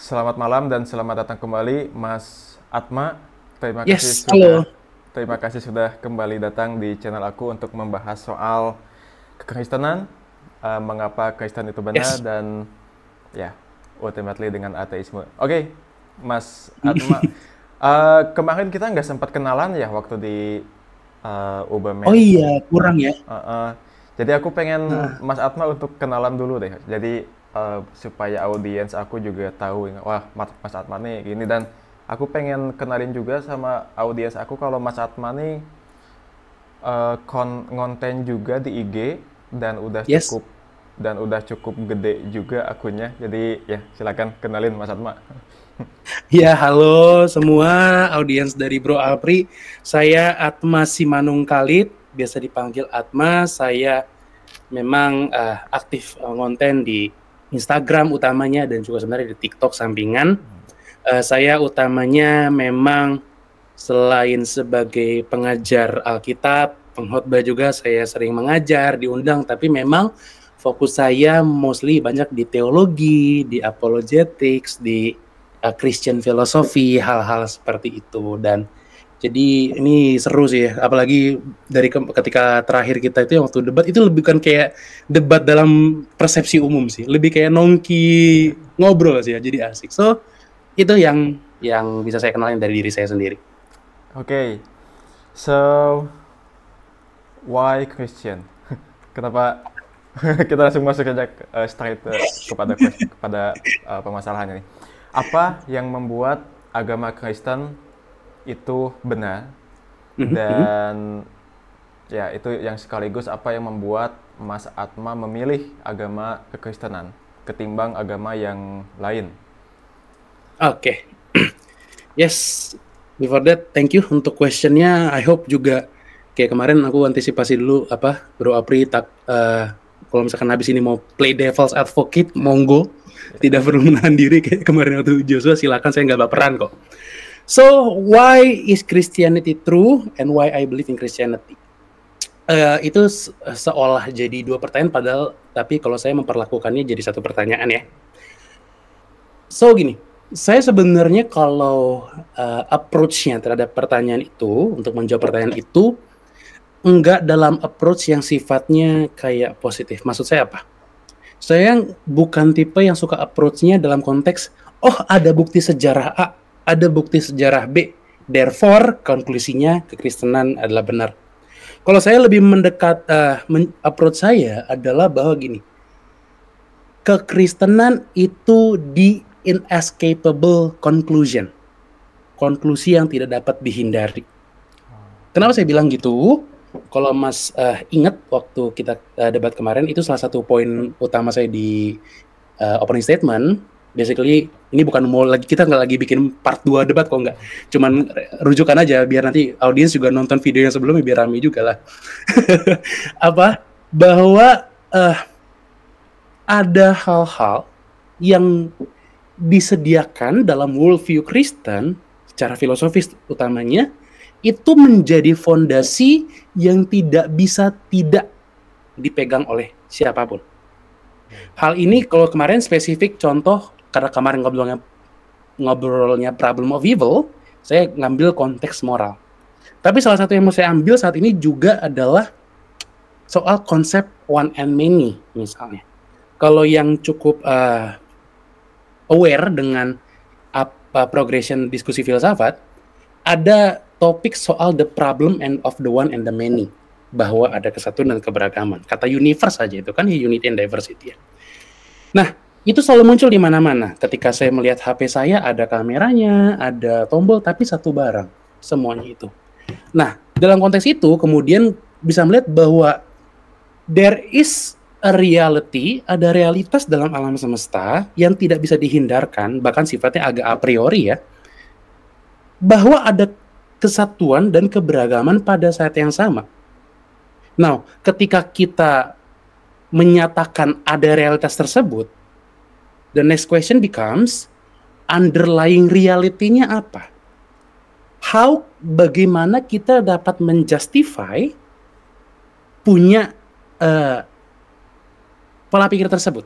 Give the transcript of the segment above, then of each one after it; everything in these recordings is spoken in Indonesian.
Selamat malam dan selamat datang kembali Mas Atma. Terima kasih Yes, sudah halo. terima kasih sudah kembali datang di channel aku untuk membahas soal kekristenan, mengapa Kristen itu benar Yes. dan ya, ultimately dengan ateisme. Oke, Mas Atma, kemarin kita nggak sempat kenalan ya waktu di Oh Uberman. iya, kurang ya. Heeh. Jadi aku pengen Nah, Mas Atma untuk kenalan dulu deh. Jadi supaya audiens aku juga tahu, wah Mas Atma nih gini, dan aku pengen kenalin juga sama audiens aku kalau Mas Atma nih konten juga di IG dan yes. udah cukup gede juga akunnya. Jadi ya silakan kenalin Mas Atma. Ya, halo semua audiens dari Bro Apri. Saya Atma Simanung Khalid, biasa dipanggil Atma. Saya memang aktif konten di Instagram utamanya dan juga sebenarnya di TikTok sampingan. Saya utamanya memang selain sebagai pengajar Alkitab, pengkhotbah juga saya sering mengajar, diundang, tapi memang fokus saya mostly banyak di teologi, di apologetics, di Christian philosophy, hal-hal seperti itu. Dan jadi ini seru sih, apalagi dari ketika terakhir kita itu yang waktu debat itu lebih kan kayak debat dalam persepsi umum sih, lebih kayak nongki ngobrol sih ya, jadi asik. So itu yang bisa saya kenalin dari diri saya sendiri. Oke, so why Christian? Kenapa kita langsung masuk aja straight kepada permasalahan ini. Apa yang membuat agama Kristen itu benar, Mhm. dan ya itu yang sekaligus apa yang membuat Mas Atma memilih agama kekristenan ketimbang agama yang lain. Oke, yes. Before that, thank you untuk questionnya. I hope juga kayak kemarin aku antisipasi dulu apa Bro Apri tak kalau misalkan habis ini mau play devil's advocate, monggo. Tidak perlu menahan diri kayak kemarin waktu Joshua. Silakan, saya nggak baperan kok. So, why is Christianity true and why I believe in Christianity? Itu seolah jadi dua pertanyaan, padahal tapi kalau saya memperlakukannya jadi satu pertanyaan ya. So gini, saya sebenarnya kalau approach-nya terhadap pertanyaan itu, untuk menjawab pertanyaan itu, enggak dalam approach yang sifatnya kayak positif. Maksud saya apa? Saya bukan tipe yang suka approach-nya dalam konteks, oh ada bukti sejarah A, ada bukti sejarah B, therefore konklusinya kekristenan adalah benar. Kalau saya lebih mendekat, approach saya adalah bahwa gini, kekristenan itu the inescapable conclusion, konklusi yang tidak dapat dihindari. Kenapa saya bilang gitu? Kalau Mas ingat waktu kita debat kemarin, itu salah satu poin utama saya di opening statement. Basically ini bukan mau lagi, kita nggak lagi bikin part 2 debat kok, nggak. Cuman rujukan aja biar nanti audiens juga nonton video yang sebelumnya biar rame juga lah. Apa? Bahwa ada hal-hal yang disediakan dalam worldview Kristen secara filosofis utamanya, itu menjadi fondasi yang tidak bisa tidak dipegang oleh siapapun. Hal ini kalau kemarin spesifik contoh, karena kemarin ngobrolnya problem of evil, saya ngambil konteks moral. Tapi salah satu yang mau saya ambil saat ini juga adalah soal konsep one and many misalnya. Kalau yang cukup aware dengan progression diskusi filsafat, ada topik soal the problem and of the one and the many, bahwa ada kesatuan dan keberagaman. Kata universe saja itu kan unity and diversity ya. Nah, itu selalu muncul di mana-mana. Ketika saya melihat HP saya, ada kameranya, ada tombol, tapi satu barang. Semuanya itu. Nah, dalam konteks itu kemudian bisa melihat bahwa there is a reality, ada realitas dalam alam semesta yang tidak bisa dihindarkan, bahkan sifatnya agak a priori ya, bahwa ada kesatuan dan keberagaman pada saat yang sama. Nah, ketika kita menyatakan ada realitas tersebut, the next question becomes, underlying reality-nya apa? Bagaimana kita dapat menjustify punya pola pikir tersebut?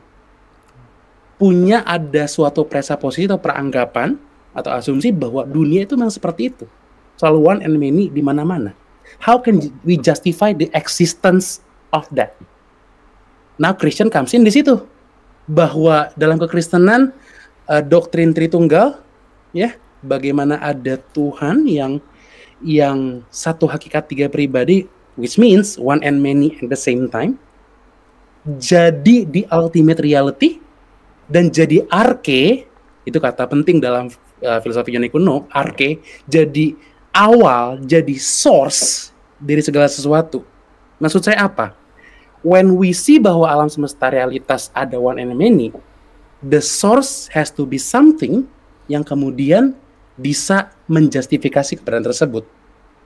ada suatu presuposisi atau peranggapan atau asumsi bahwa dunia itu memang seperti itu. Selalu one and many di mana-mana. How can we justify the existence of that? Now Christian comes in di situ. Bahwa dalam kekristenan doktrin Tritunggal, ya, bagaimana ada Tuhan yang satu hakikat tiga pribadi, which means one and many at the same time, jadi the ultimate reality dan jadi arche, itu kata penting dalam filosofi Yunani kuno, arche, jadi awal, jadi source dari segala sesuatu. Maksud saya apa? When we see bahwa alam semesta realitas ada one and many, the source has to be something yang kemudian bisa menjustifikasi keberadaan tersebut.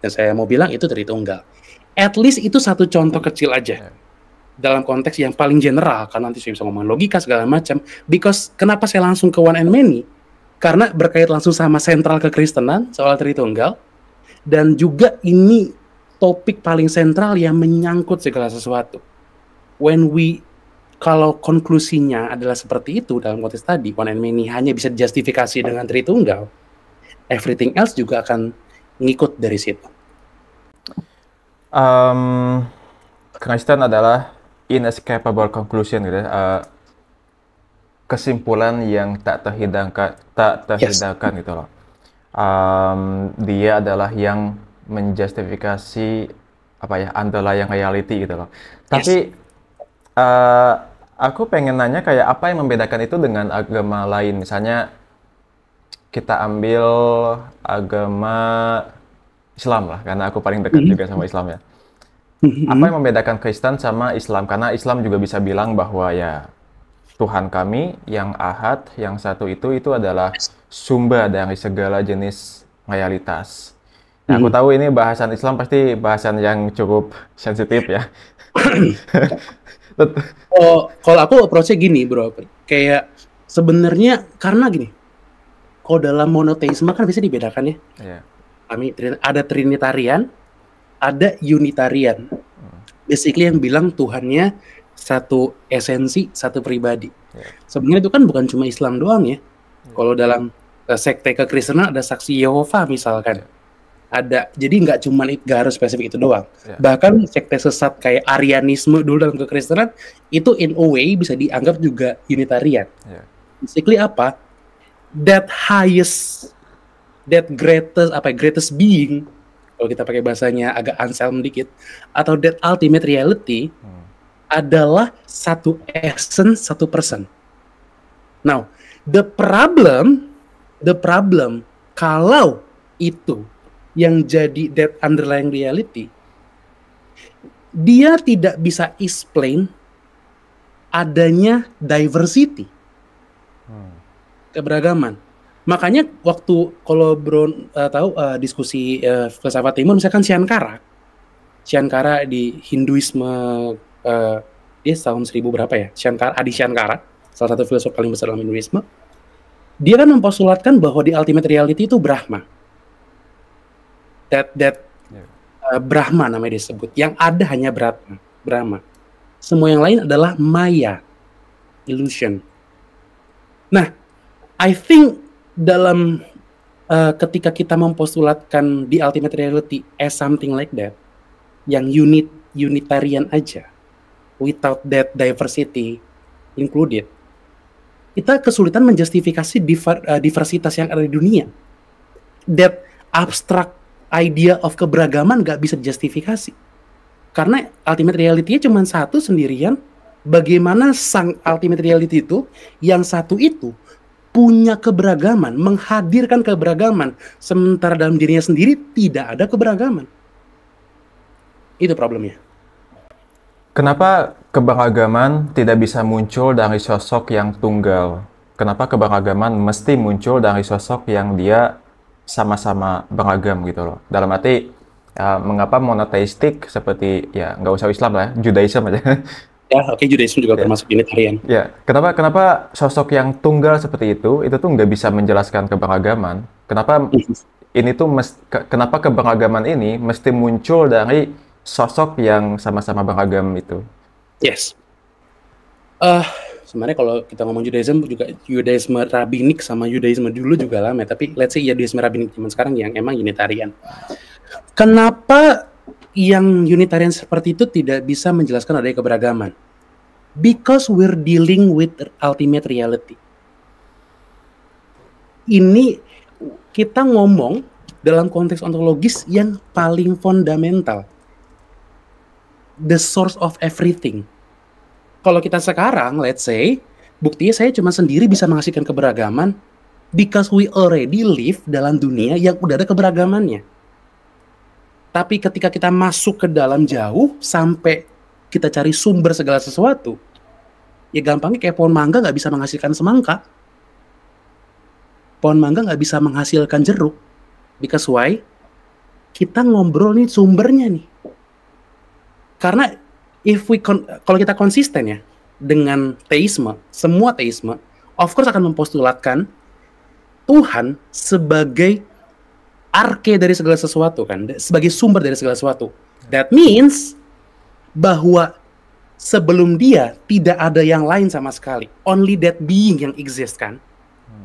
Dan saya mau bilang itu Tritunggal. At least itu satu contoh kecil aja. Dalam konteks yang paling general, karena nanti saya bisa ngomong logika segala macam. Because kenapa saya langsung ke one and many? Karena berkait langsung sama sentral kekristenan soal Tritunggal, dan juga ini topik paling sentral yang menyangkut segala sesuatu. Kalau konklusinya adalah seperti itu dalam konteks tadi, one and many hanya bisa dijustifikasi dengan Tritunggal, everything else juga akan ngikut dari situ. Kristen adalah inescapable conclusion gitu ya. Kesimpulan yang tak terhindarkan gitu loh. Dia adalah yang menjustifikasi underlying reality gitu loh. Tapi aku pengen nanya kayak apa yang membedakan itu dengan agama lain. Misalnya kita ambil agama Islam lah, karena aku paling dekat juga sama Islam ya. Apa yang membedakan Kristen sama Islam? Karena Islam juga bisa bilang bahwa ya Tuhan kami yang ahad, yang satu itu adalah sumber dari segala jenis realitas. Nah, aku tahu ini bahasan Islam pasti bahasan yang cukup sensitif ya. Kalau aku approach-nya gini bro, kayak sebenarnya karena gini, kalau dalam monoteisme kan bisa dibedakan ya. Yeah. Kami ada Trinitarian, ada Unitarian. Basically yang bilang Tuhannya satu esensi, satu pribadi. Yeah. Sebenarnya itu kan bukan cuma Islam doang ya. Kalau dalam sekte kekristenan ada saksi Yehova misalkan. Yeah. Ada, jadi nggak harus spesifik itu doang. Yeah. Bahkan sekte sesat kayak Arianisme dulu dalam kekristenan itu in a way bisa dianggap juga Unitarian. Yeah. Basically apa? That greatest being, kalau kita pakai bahasanya agak Anselm dikit, atau that ultimate reality adalah satu essence, satu person. Now, the problem kalau itu yang jadi that underlying reality, dia tidak bisa explain adanya diversity, keberagaman. Makanya waktu kalau bro tahu diskusi filsafat timur, misalkan Shankara di Hinduisme, dia tahun 1000 berapa ya, Adi Shankara, salah satu filsuf paling besar dalam Hinduisme, dia kan mempostulatkan bahwa di ultimate reality itu Brahma. Brahma namanya disebut. Yang ada hanya Brahma. Semua yang lain adalah Maya, illusion. Nah, I think dalam ketika kita mempostulatkan the ultimate reality as something like that, yang unitarian aja, without that diversity included, kita kesulitan menjustifikasi diversitas yang ada di dunia. That abstract idea of keberagaman nggak bisa dijustifikasi. Karena ultimate reality-nya cuma satu sendirian. Bagaimana sang ultimate reality itu, yang satu itu punya keberagaman, menghadirkan keberagaman, sementara dalam dirinya sendiri tidak ada keberagaman. Itu problemnya. Kenapa keberagaman tidak bisa muncul dari sosok yang tunggal? Kenapa keberagaman mesti muncul dari sosok yang dia sama-sama beragam gitu loh. Dalam arti mengapa monoteistik seperti ya nggak usah Islam lah, Judaism aja. Ya, oke, Judaism juga termasuk Unitarian. Ya, kenapa sosok yang tunggal seperti itu tuh nggak bisa menjelaskan keberagaman? Kenapa ini tuh kenapa keberagaman ini mesti muncul dari sosok yang sama-sama beragam itu? Yes. sebenarnya kalau kita ngomong Judaism juga Judaisme rabbinik sama Judaisme dulu juga lama, tapi let's say Judaisme rabbinik zaman sekarang yang emang Unitarian. Kenapa yang Unitarian seperti itu tidak bisa menjelaskan adanya keberagaman? Because we're dealing with ultimate reality. Ini kita ngomong dalam konteks ontologis yang paling fundamental. The source of everything. Kalau kita sekarang, let's say, buktinya saya cuma sendiri bisa menghasilkan keberagaman because we already live dalam dunia yang udah ada keberagamannya. Tapi ketika kita masuk ke dalam jauh, sampai kita cari sumber segala sesuatu, ya gampangnya kayak pohon mangga nggak bisa menghasilkan semangka. Pohon mangga nggak bisa menghasilkan jeruk. Because why? Kita ngobrol nih sumbernya nih. Karena kalau kita konsisten ya dengan teisme, semua teisme, of course akan mempostulatkan Tuhan sebagai arke dari segala sesuatu kan, sebagai sumber dari segala sesuatu. That means bahwa sebelum dia tidak ada yang lain sama sekali, only that being yang exist kan.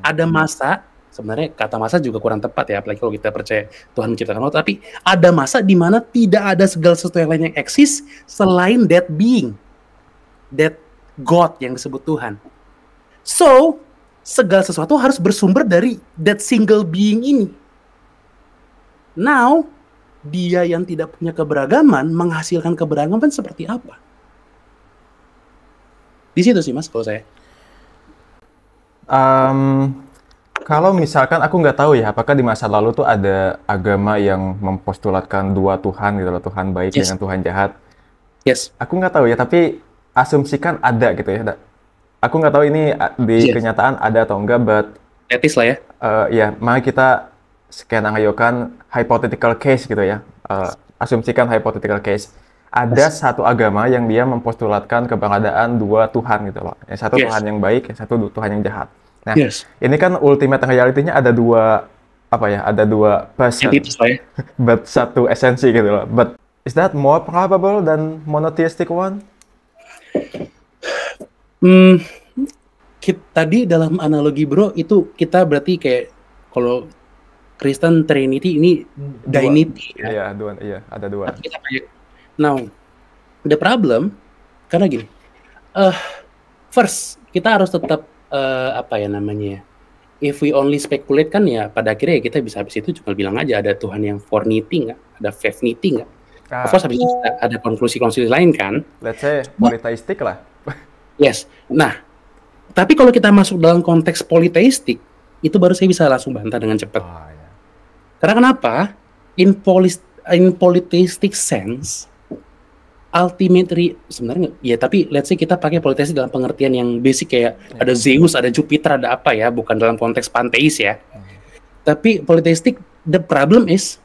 Ada masa, sebenarnya kata masa juga kurang tepat ya, apalagi kalau kita percaya Tuhan menciptakan waktu, tapi ada masa di mana tidak ada segala sesuatu yang lain yang eksis selain that being, that God yang disebut Tuhan. So, segala sesuatu harus bersumber dari that single being ini. Now, dia yang tidak punya keberagaman menghasilkan keberagaman seperti apa? Di situ sih Mas, kalau saya. Kalau misalkan aku nggak tahu ya, apakah di masa lalu tuh ada agama yang mempostulatkan dua Tuhan gitu loh, Tuhan baik Yes. dengan Tuhan jahat. Yes. Aku nggak tahu ya, tapi asumsikan ada gitu ya. Aku nggak tahu ini di Yes. kenyataan ada atau enggak, but Etis lah ya. ya, mari kita skenario-kan hypothetical case gitu ya. Asumsikan hypothetical case. Ada satu agama yang dia mempostulatkan keberadaan dua Tuhan gitu loh. Yang satu Yes. Tuhan yang baik, yang satu Tuhan yang jahat. Nah, Yes. ini kan ultimate reality-nya ada dua, apa ya, ada dua person, Entitas lah ya. but satu esensi gitu loh. But is that more probable than monotheistic one? Tadi dalam analogi bro, itu kita berarti kayak kalau Kristen Trinity ini Divinity ya. Iya, ada dua. Kita kayak, now, the problem, karena gini, first, kita harus tetap, apa ya namanya ya, if we only speculate kan ya, pada akhirnya ya kita bisa habis itu cuma bilang aja ada Tuhan yang fornity nggak, ada fifnity nggak. Of course habis itu ada konklusi-konklusi lain kan. Let's say polytheistic lah. Yes, nah, tapi kalau kita masuk dalam konteks politeistik, itu baru saya bisa langsung bantah dengan cepat. Oh, ya. Karena kenapa? In polytheistic sense, ultimately sebenarnya ya, tapi let's say kita pakai politeistik dalam pengertian yang basic kayak ada Zeus, ada Jupiter, ada apa ya, bukan dalam konteks panteis ya. Tapi politeistik, the problem is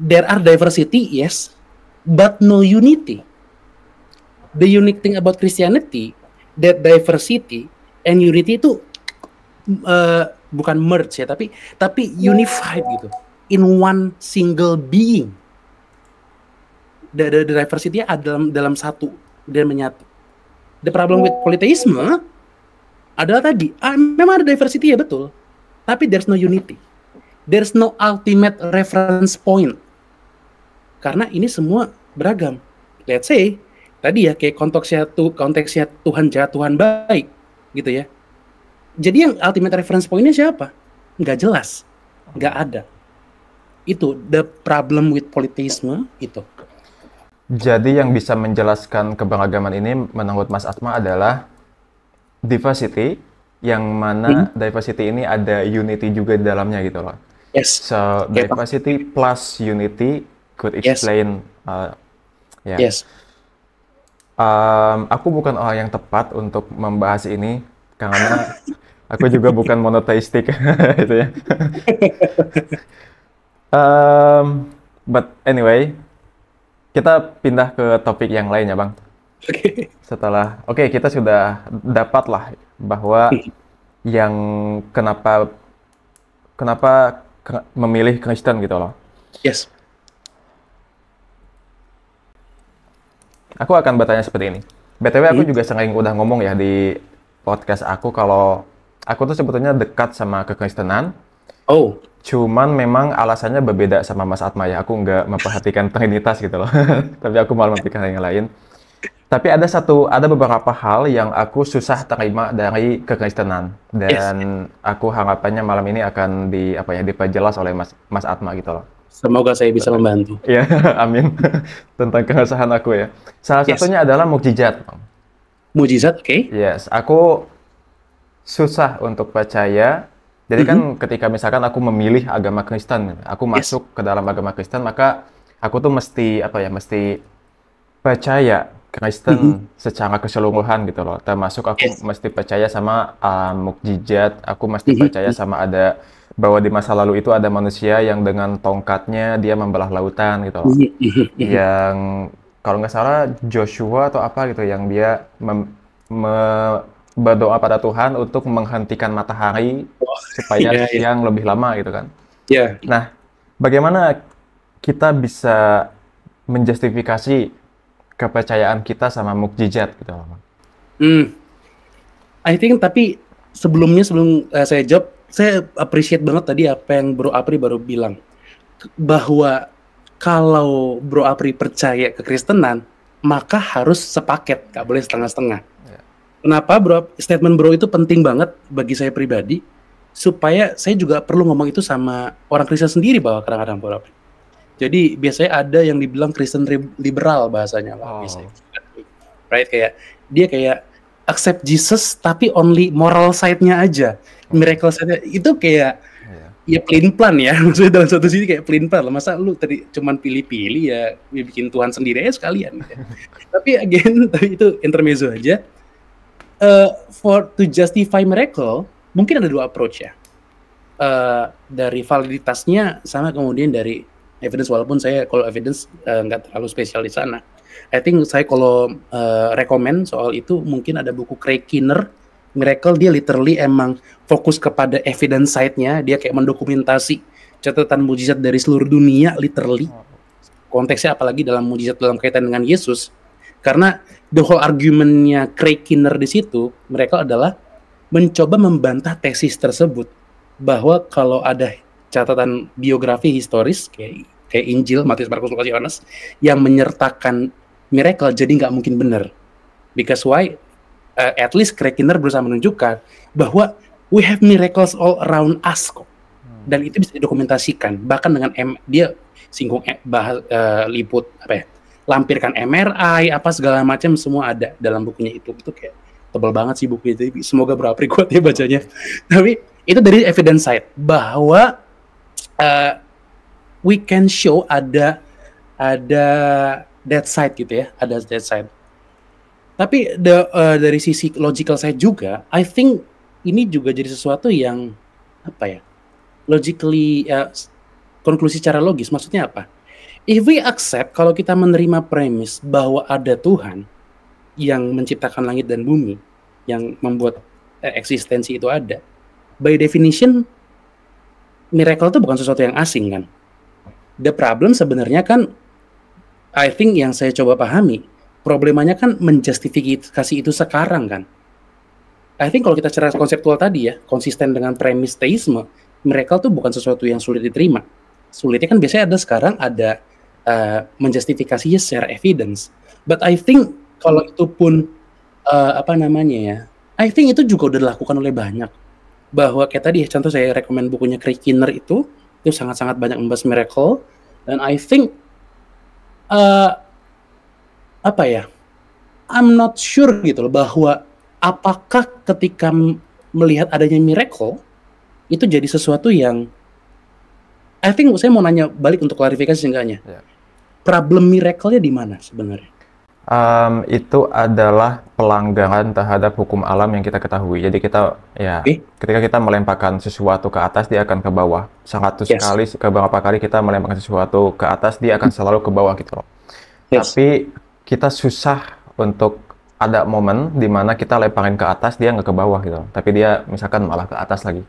there are diversity, yes, but no unity. The unique thing about Christianity, that diversity and unity itu bukan merge ya, tapi unified gitu, in one single being. The diversity ada dalam satu dan menyatu. The problem with polytheism adalah tadi, memang ada diversity ya betul, tapi there's no unity, there's no ultimate reference point, karena ini semua beragam. Let's say tadi ya kayak konteksnya Tuhan jahat, Tuhan baik gitu ya. Jadi yang ultimate reference point-nya siapa? Nggak jelas, nggak ada. Itu the problem with polytheism itu. Jadi yang bisa menjelaskan keberagaman ini menurut Mas Asma adalah diversity, yang mana diversity ini ada unity juga di dalamnya gitu loh. Yes. So diversity plus unity could explain. Yeah. Yes. Aku bukan orang yang tepat untuk membahas ini karena aku juga bukan monotheistic gitu ya. But anyway, kita pindah ke topik yang lain ya Bang. Oke. Oke, kita sudah dapat lah bahwa yang kenapa memilih Kristen gitu loh. Yes. Aku akan bertanya seperti ini. BTW aku juga sering udah ngomong ya di podcast aku kalau aku tuh sebetulnya dekat sama kekristenan, Oh, cuman memang alasannya berbeda sama Mas Atma ya. Aku nggak memperhatikan Trinitas gitu loh, tapi aku malah memperhatikan yang lain. Tapi ada beberapa hal yang aku susah terima dari kekristenan yes. dan aku harapannya malam ini akan diperjelas oleh Mas Atma gitu loh. Semoga saya bisa membantu. Ya, amin. Tentang keresahan aku ya. Salah Yes. satunya adalah mukjizat. Mujizat, oke. Yes, aku susah untuk percaya. Jadi kan Mhm. ketika misalkan aku memilih agama Kristen, aku Yes. masuk ke dalam agama Kristen, maka aku tuh mesti percaya Mhm. Kristen secara keseluruhan gitu loh. Termasuk aku Yes. mesti percaya sama mukjizat, aku mesti Mhm. percaya sama bahwa di masa lalu itu ada manusia yang dengan tongkatnya dia membelah lautan gitu loh. Mhm. Mhm. Mhm. Yang kalau nggak salah Joshua atau apa gitu yang dia berdoa pada Tuhan untuk menghentikan matahari supaya Iya, iya. siang lebih lama gitu kan. Iya. Nah, bagaimana kita bisa menjustifikasi kepercayaan kita sama mukjizat gitu loh. Hmm. I think tapi sebelum saya jawab, saya appreciate banget tadi apa yang Bro Apri baru bilang. Bahwa kalau Bro Apri percaya ke Kristenan, maka harus sepaket, nggak boleh setengah-setengah. Ya. Kenapa statement Bro itu penting banget bagi saya pribadi, supaya saya juga perlu ngomong itu sama orang Kristen sendiri bahwa kadang-kadang Bro Apri. Jadi biasanya ada yang dibilang Kristen liberal bahasanya lah, biasanya. Right, dia kayak accept Jesus tapi only moral side-nya aja. Miracle side-nya itu kayak ya plain plan ya. Maksudnya dalam satu sisi kayak plain plan lah. Masa lu tadi cuman pilih-pilih ya bikin Tuhan sendiri aja sekalian gitu. Tapi again, itu intermezzo aja. For to justify miracle, mungkin ada dua approach ya. Dari validitasnya sama kemudian dari evidence, walaupun saya kalau evidence nggak terlalu spesial di sana. I think saya kalau rekomend soal itu mungkin ada buku Craig Kinner, Miracle. Dia literally emang fokus kepada evidence side-nya, dia kayak mendokumentasi catatan mujizat dari seluruh dunia literally. Konteksnya apalagi dalam mujizat dalam kaitan dengan Yesus. Karena the whole argument-nya Craig Kinner di situ, Miracle adalah mencoba membantah tesis tersebut bahwa kalau ada catatan biografi historis kayak Injil, Matius, Markus, Lukas, Yohanes yang menyertakan miracle, jadi nggak mungkin benar. Because why? At least Craig Kinner berusaha menunjukkan bahwa we have miracles all around us kok. Dan itu bisa didokumentasikan. Bahkan dengan dia singgung liput lampirkan MRI apa segala macam semua ada dalam bukunya itu. Itu kayak tebal banget sih buku itu. Semoga berapri kuat ya bacanya. Tapi itu dari evidence side bahwa we can show ada that side gitu ya, ada that side. Tapi dari sisi logical side juga, I think ini juga jadi sesuatu yang logically konklusi secara logis. Maksudnya apa? If we accept kalau kita menerima premis bahwa ada Tuhan yang menciptakan langit dan bumi, yang membuat eksistensi itu ada, by definition miracle itu bukan sesuatu yang asing kan. The problem sebenarnya kan, I think yang saya coba pahami, problemanya kan menjustifikasi itu sekarang kan. I think kalau kita secara konseptual tadi ya, konsisten dengan premis teisme, miracle itu bukan sesuatu yang sulit diterima. Sulitnya kan biasanya ada menjustifikasinya secara evidence. But I think kalau itu pun I think itu juga udah dilakukan oleh banyak. Bahwa kayak tadi contoh saya rekomend bukunya Craig Kinner itu sangat-sangat banyak membahas miracle, dan I think I'm not sure gitu loh bahwa apakah ketika melihat adanya miracle itu jadi sesuatu yang I think saya mau nanya balik untuk klarifikasi seenggaknya. Problem miracle-nya di mana sebenarnya? Itu adalah pelanggaran terhadap hukum alam yang kita ketahui. Jadi ketika kita melemparkan sesuatu ke atas, dia akan ke bawah. 100 kali, beberapa kali kita melemparkan sesuatu ke atas, dia akan selalu ke bawah gitu loh. Tapi kita susah untuk ada momen di mana kita lemparin ke atas, dia nggak ke bawah gitu loh. Tapi dia misalkan malah ke atas lagi.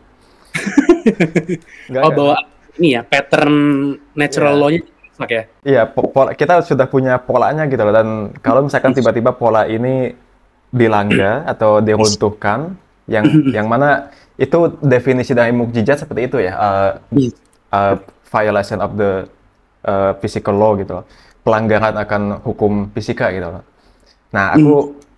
Bahwa ini ya, pattern natural law-nya Iya, kita sudah punya polanya gitu loh, dan kalau misalkan tiba-tiba pola ini dilanggar atau diruntuhkan, yang mana itu definisi dari mukjizat seperti itu ya, Yes. violation of the physical law gitu loh, pelanggaran akan hukum fisika gitu loh. Nah,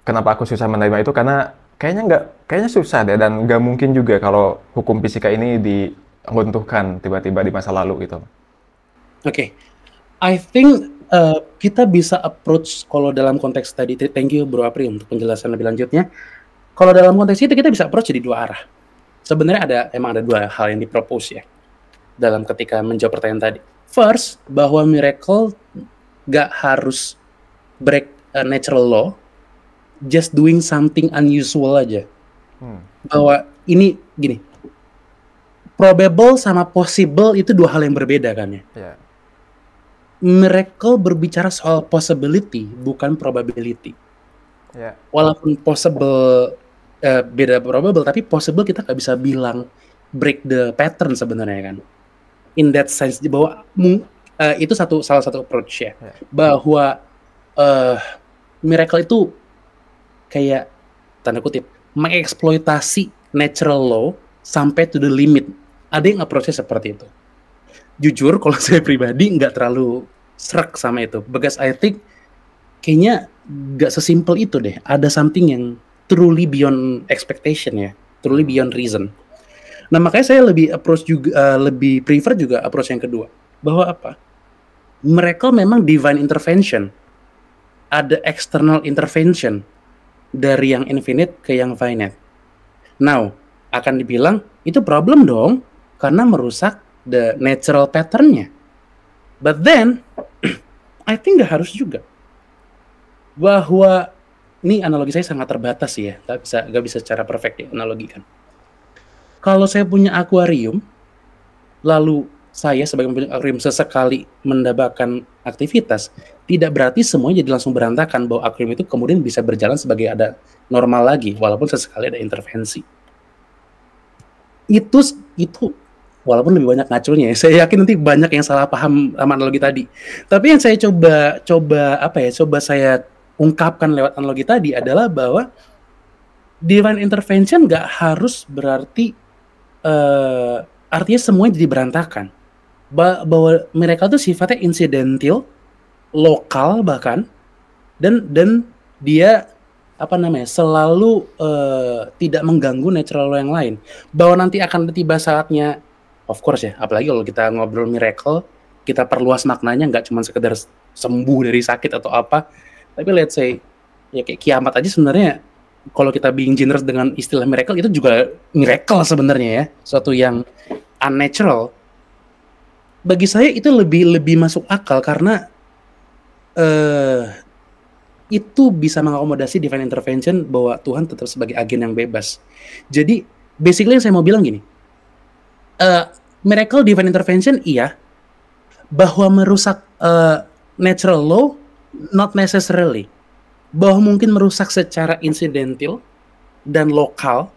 kenapa aku susah menerima itu karena kayaknya susah deh, dan nggak mungkin juga kalau hukum fisika ini diruntuhkan tiba-tiba di masa lalu gitu. Oke, I think kita bisa approach kalau dalam konteks tadi. Thank you Bro Apri untuk penjelasan lebih lanjutnya. Kalau dalam konteks itu kita bisa approach di dua arah. Sebenarnya emang ada dua hal yang dipropose ya dalam ketika menjawab pertanyaan tadi. First, bahwa miracle gak harus break a natural law, just doing something unusual aja. Bahwa ini gini, probable sama possible itu dua hal yang berbeda kan ya. Yeah. Miracle berbicara soal possibility, bukan probability. Yeah. Walaupun possible beda probable, tapi possible kita nggak bisa bilang break the pattern sebenarnya kan. In that sense, bahwa itu salah satu approach ya. Yeah. Bahwa miracle itu kayak tanda kutip mengeksploitasi natural law sampai to the limit. Ada yang approach-nya seperti itu. Jujur, kalau saya pribadi nggak terlalu serak sama itu. Because I think kayaknya nggak sesimpel itu deh. Ada something yang truly beyond expectation ya. Truly beyond reason. Nah, makanya saya lebih prefer juga approach yang kedua. Bahwa apa? Miracle memang divine intervention. Ada external intervention dari yang infinite ke yang finite. Now, akan dibilang itu problem dong, karena merusak the natural pattern-nya. But then, I think gak harus juga. Bahwa, ini analogi saya sangat terbatas ya, gak bisa secara perfect dianalogikan. Kalau saya punya akuarium, lalu saya sebagai pemilik akuarium sesekali mendapatkan aktivitas, tidak berarti semuanya jadi langsung berantakan, bahwa akuarium itu kemudian bisa berjalan sebagai ada normal lagi, walaupun sesekali ada intervensi. Itu walaupun lebih banyak ngaculnya ya. Saya yakin nanti banyak yang salah paham sama analogi tadi. Tapi yang saya coba saya ungkapkan lewat analogi tadi adalah bahwa divine intervention nggak harus berarti artinya semuanya jadi berantakan. Bahwa mereka tuh sifatnya incidental, lokal bahkan, dan dia selalu tidak mengganggu natural law yang lain. Bahwa nanti akan tiba saatnya, of course ya, apalagi kalau kita ngobrol miracle, kita perluas maknanya, nggak cuma sekedar sembuh dari sakit atau apa, tapi let's say ya kayak kiamat aja sebenarnya, kalau kita being generous dengan istilah miracle, itu juga miracle sebenarnya ya, suatu yang unnatural. Bagi saya itu lebih masuk akal karena itu bisa mengakomodasi divine intervention, bahwa Tuhan tetap sebagai agen yang bebas. Jadi basically yang saya mau bilang gini, miracle divine intervention iya, bahwa merusak natural law not necessarily, bahwa mungkin merusak secara incidental dan lokal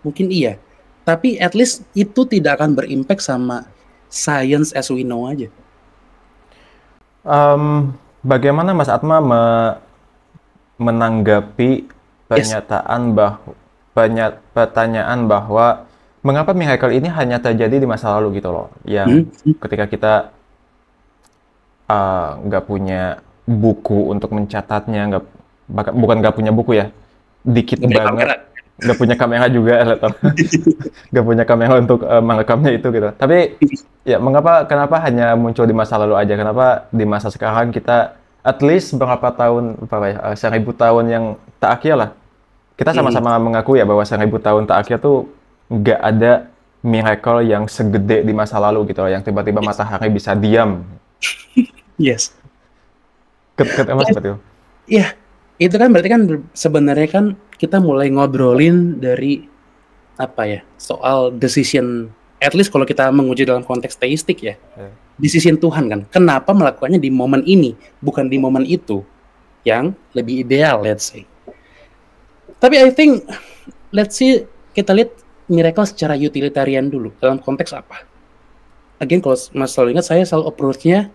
mungkin iya, tapi at least itu tidak akan berimpact sama science as we know aja. Bagaimana Mas Atma menanggapi pertanyaan bahwa mengapa miracle ini hanya terjadi di masa lalu gitu loh, yang ketika kita nggak punya buku untuk mencatatnya, bukan nggak punya buku ya, dikit banget, nggak punya kamera juga, nggak punya kamera untuk merekamnya itu gitu. Tapi ya kenapa hanya muncul di masa lalu aja? Kenapa di masa sekarang kita at least berapa tahun, 1000 tahun yang tak akhir lah, kita sama-sama mengaku ya bahwa 1000 tahun tak akhir tuh nggak ada miracle yang segede di masa lalu gitu loh, yang tiba-tiba matahari bisa diam. Yes. Kenapa seperti itu? Iya, itu kan berarti kan sebenarnya kan kita mulai ngobrolin dari soal decision, at least kalau kita menguji dalam konteks teistik ya, decision Tuhan kan, kenapa melakukannya di momen ini, bukan di momen itu, yang lebih ideal, let's say. Tapi I think, let's see, kita lihat miracle secara utilitarian dulu, dalam konteks apa. Again, kalau Mas selalu ingat, saya selalu approach-nya,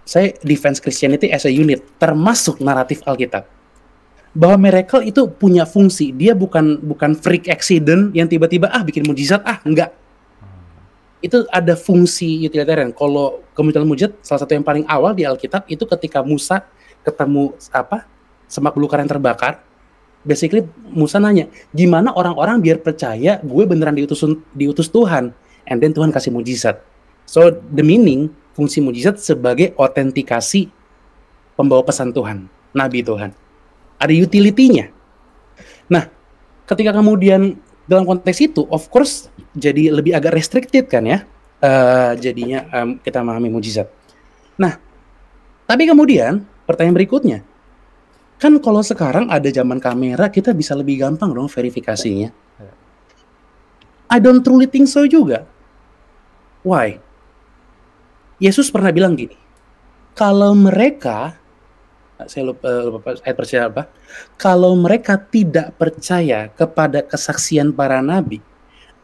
saya defense Christianity as a unit, termasuk naratif Alkitab. bahwa miracle itu punya fungsi. Dia bukan freak accident yang tiba-tiba bikin mujizat, enggak. Itu ada fungsi utilitarian. Kalau kemunculan mujizat, salah satu yang paling awal di Alkitab itu ketika Musa ketemu semak belukar yang terbakar. Basically Musa nanya, gimana orang-orang biar percaya gue beneran diutus Tuhan, and then Tuhan kasih mujizat. So the meaning, fungsi mujizat sebagai autentikasi pembawa pesan Tuhan, nabi Tuhan. Ada utility-nya. Nah, ketika kemudian dalam konteks itu, of course, jadi lebih agak restricted kan ya, jadinya kita memahami mujizat. Nah, tapi kemudian pertanyaan berikutnya, kan kalau sekarang ada zaman kamera, kita bisa lebih gampang dong verifikasinya. I don't truly think so juga. Why? Yesus pernah bilang gini, kalau mereka, saya lupa ayat percaya apa, kalau mereka tidak percaya kepada kesaksian para nabi,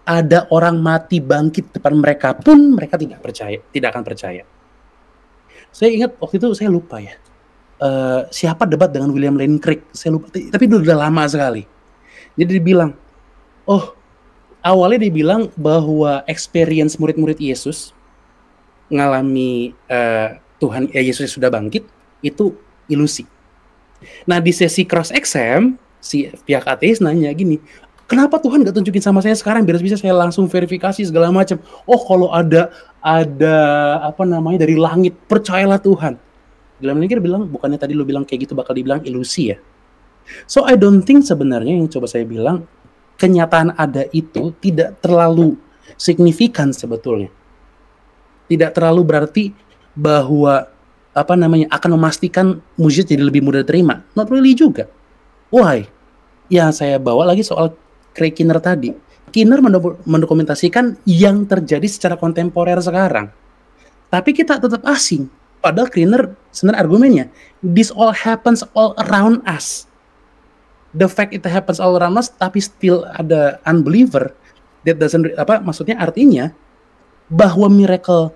ada orang mati bangkit depan mereka pun mereka tidak akan percaya. Saya ingat waktu itu, saya lupa ya, siapa debat dengan William Lane Craig, saya lupa, tapi udah lama sekali. Jadi dibilang, awalnya dibilang bahwa experience murid-murid Yesus ngalami Tuhan Yesus sudah bangkit itu ilusi. Nah, di sesi cross exam si pihak ateis nanya gini, kenapa Tuhan gak tunjukin sama saya sekarang biar bisa saya langsung verifikasi segala macam. Kalau ada dari langit, percayalah Tuhan. Dalam mikir bilang, bukannya tadi lu bilang kayak gitu bakal dibilang ilusi ya. So I don't think sebenarnya yang coba saya bilang, kenyataan ada itu tidak terlalu signifikan sebetulnya. Tidak terlalu berarti bahwa akan memastikan mujizat jadi lebih mudah diterima. Not really juga. Why? Ya, saya bawa lagi soal Craig Keener tadi. Keener mendokumentasikan yang terjadi secara kontemporer sekarang. Tapi kita tetap asing. Padahal Keener sebenarnya argumennya, this all happens all around us. The fact it happens all around us, tapi still ada unbeliever, that doesn't, maksudnya artinya bahwa miracle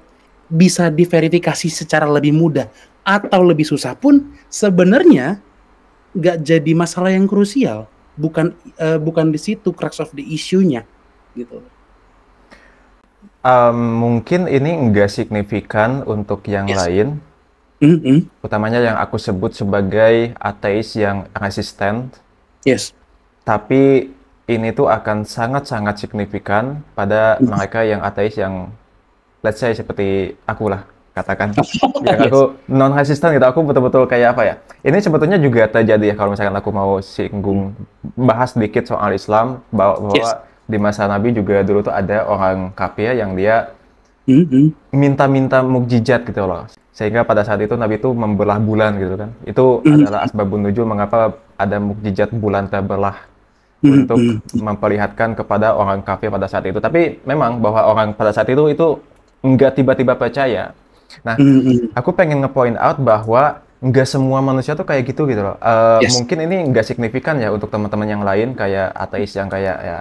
bisa diverifikasi secara lebih mudah atau lebih susah pun sebenarnya nggak jadi masalah yang krusial. Bukan di situ crux of the issue-nya gitu. Mungkin ini nggak signifikan untuk yang lain, utamanya yang aku sebut sebagai ateis yang resisten. Yes. Tapi ini tuh akan sangat-sangat signifikan pada mereka yang ateis yang, let's say seperti aku lah, katakan. Yang aku non-resisten gitu, aku betul-betul kayak apa ya. Ini sebetulnya juga terjadi ya, kalau misalkan aku mau bahas sedikit soal Islam, bahwa di masa Nabi juga dulu tuh ada orang kafir yang dia minta-minta mukjizat gitu loh. Sehingga pada saat itu Nabi itu membelah bulan gitu kan. Itu adalah asbabun nuzul mengapa ada mukjizat bulan terbelah untuk memperlihatkan kepada orang kafir pada saat itu. Tapi memang bahwa orang pada saat itu nggak tiba-tiba percaya. Nah, aku pengen nge-point out bahwa nggak semua manusia tuh kayak gitu loh. Mungkin ini nggak signifikan ya untuk teman-teman yang lain kayak ateis yang kayak ya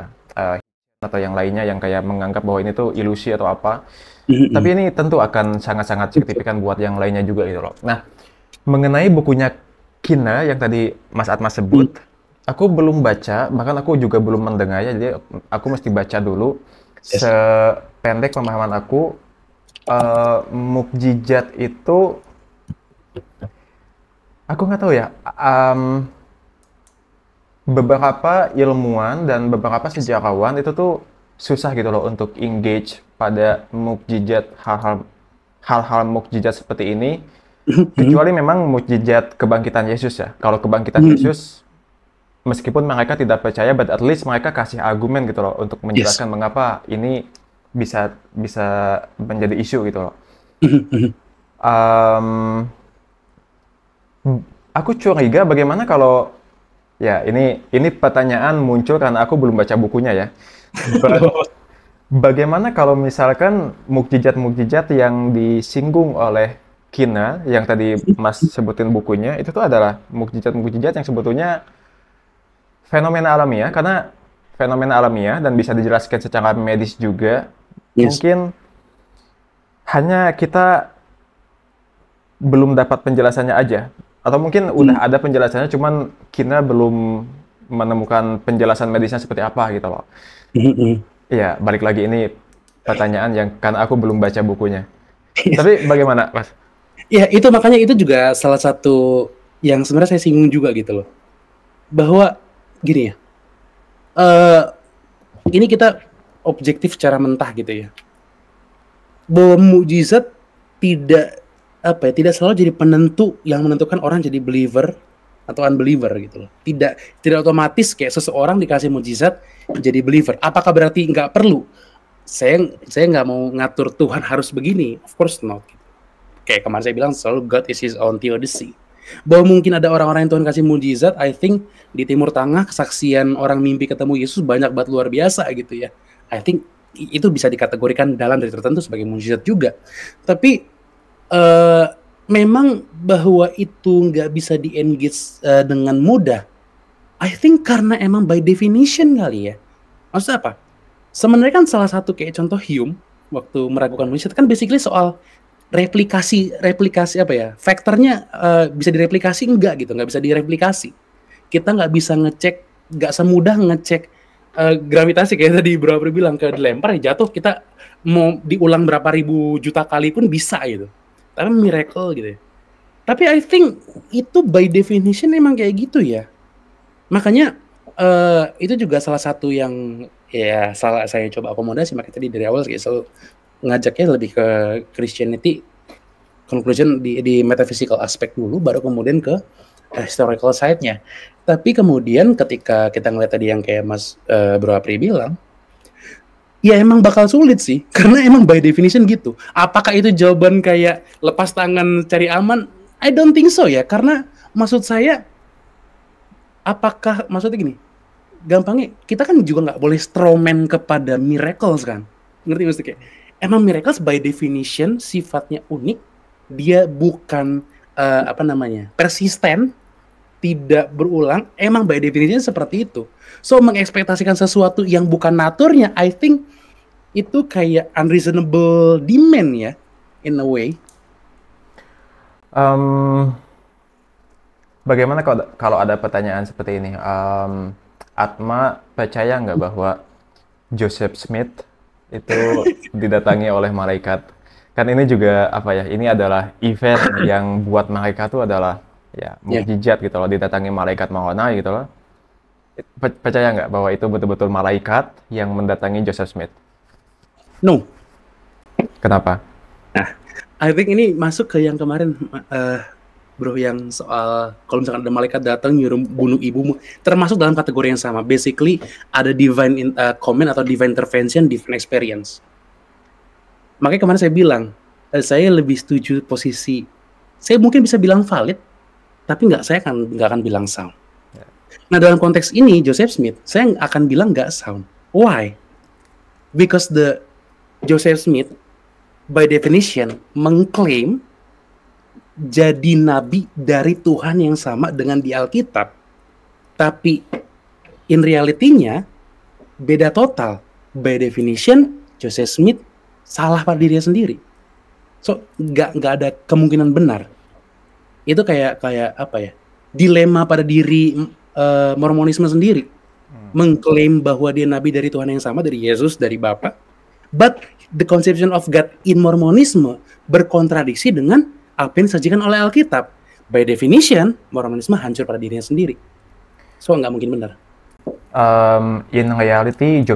atau yang lainnya yang kayak menganggap bahwa ini tuh ilusi atau apa. Tapi ini tentu akan sangat-sangat signifikan buat yang lainnya juga gitu loh. Nah, mengenai bukunya Keener yang tadi Mas Atmas sebut, aku belum baca, bahkan aku juga belum mendengarnya, jadi aku mesti baca dulu. Sependek pemahaman aku, mukjizat itu, aku nggak tahu ya, beberapa ilmuwan dan beberapa sejarawan itu tuh susah gitu loh untuk engage pada mukjizat, hal-hal mukjizat seperti ini, kecuali memang mukjizat kebangkitan Yesus ya. Kalau kebangkitan Yesus, meskipun mereka tidak percaya, but at least mereka kasih argumen gitu loh untuk menjelaskan mengapa ini bisa menjadi isu gitu loh. Aku curiga bagaimana kalau ya ini pertanyaan muncul karena aku belum baca bukunya ya. Bagaimana kalau misalkan mukjizat-mukjizat yang disinggung oleh Keener yang tadi Mas sebutin bukunya itu tuh adalah mukjizat-mukjizat yang sebetulnya fenomena alamiah, karena fenomena alamiah dan bisa dijelaskan secara medis juga. Mungkin hanya kita belum dapat penjelasannya aja. Atau mungkin udah ada penjelasannya, cuman kita belum menemukan penjelasan medisnya seperti apa gitu loh. Mhm. Iya, balik lagi ini pertanyaan yang karena aku belum baca bukunya. Tapi bagaimana, Mas? Ya, itu makanya itu juga salah satu yang sebenarnya saya singgung juga gitu loh. Bahwa gini ya, eh ini kita objektif secara mentah gitu ya. Bahwa mukjizat tidak apa ya, tidak selalu jadi penentu yang menentukan orang jadi believer atau unbeliever gitu loh. Tidak otomatis kayak seseorang dikasih mukjizat jadi believer. Apakah berarti nggak perlu? Saya nggak mau ngatur Tuhan harus begini. Of course not. Kayak kemarin saya bilang selalu God is his own theodicy. Bahwa mungkin ada orang-orang yang Tuhan kasih mukjizat, I think di Timur Tengah kesaksian orang mimpi ketemu Yesus banyak banget luar biasa gitu ya. I think itu bisa dikategorikan dalam dari tertentu sebagai mukjizat juga. Tapi memang bahwa itu nggak bisa di-engage dengan mudah. I think karena emang by definition kali ya. Maksudnya apa? Sebenarnya kan salah satu kayak contoh Hume waktu meragukan mukjizat kan basically soal replikasi apa ya? Faktornya bisa direplikasi enggak gitu, nggak bisa direplikasi. Kita nggak bisa ngecek, nggak semudah ngecek gravitasi kayak tadi Bro Abri bilang, ke dilempar ya jatuh, kita mau diulang berapa ribu juta kali pun bisa gitu. Tapi miracle gitu ya. Tapi I think itu by definition emang kayak gitu ya. Makanya itu juga salah satu yang ya saya coba akomodasi. Makanya tadi dari awal selalu ngajaknya lebih ke Christianity conclusion di metaphysical aspek dulu, baru kemudian ke historical side-nya. Tapi kemudian ketika kita ngeliat tadi yang kayak Mas Bro Apri bilang, ya emang bakal sulit sih, karena emang by definition gitu. Apakah itu jawaban kayak lepas tangan cari aman? I don't think so ya, karena maksud saya, maksudnya gini, gampangnya kita kan juga nggak boleh strawman kepada miracles kan, ngerti maksudnya kayak, emang miracles by definition sifatnya unik, dia bukan persisten, tidak berulang, emang by definition seperti itu. So mengekspektasikan sesuatu yang bukan naturnya, I think itu kayak unreasonable demand ya, in a way. Bagaimana kalau ada pertanyaan seperti ini? Atma percaya nggak bahwa Joseph Smith itu didatangi oleh malaikat? Kan ini juga apa ya? Ini adalah event yang buat mereka tuh adalah ya mukjizat gitu loh, didatangi malaikat Mahona gitu loh. Percaya nggak bahwa itu betul-betul malaikat yang mendatangi Joseph Smith? No. Kenapa? Nah, I think ini masuk ke yang kemarin, Bro, yang soal kalau misalkan ada malaikat datang nyuruh bunuh ibumu, termasuk dalam kategori yang sama. Basically ada divine comment atau divine intervention, divine experience. Makanya kemarin saya bilang, saya lebih setuju posisi, saya mungkin bisa bilang valid, tapi saya nggak akan bilang sound. Nah dalam konteks ini Joseph Smith, saya akan bilang nggak sound. Why? Because the Joseph Smith by definition mengklaim jadi nabi dari Tuhan yang sama dengan di Alkitab, tapi in reality-nya beda total. By definition Joseph Smith salah pada dirinya sendiri. So nggak ada kemungkinan benar. Itu kayak apa ya? Dilema pada diri Mormonisme sendiri, mengklaim bahwa dia nabi dari Tuhan yang sama, dari Yesus, dari Bapa. But the conception of God in Mormonisme berkontradiksi dengan apa yang disajikan oleh Alkitab. By definition, Mormonisme hancur pada dirinya sendiri. So nggak mungkin benar. In reality,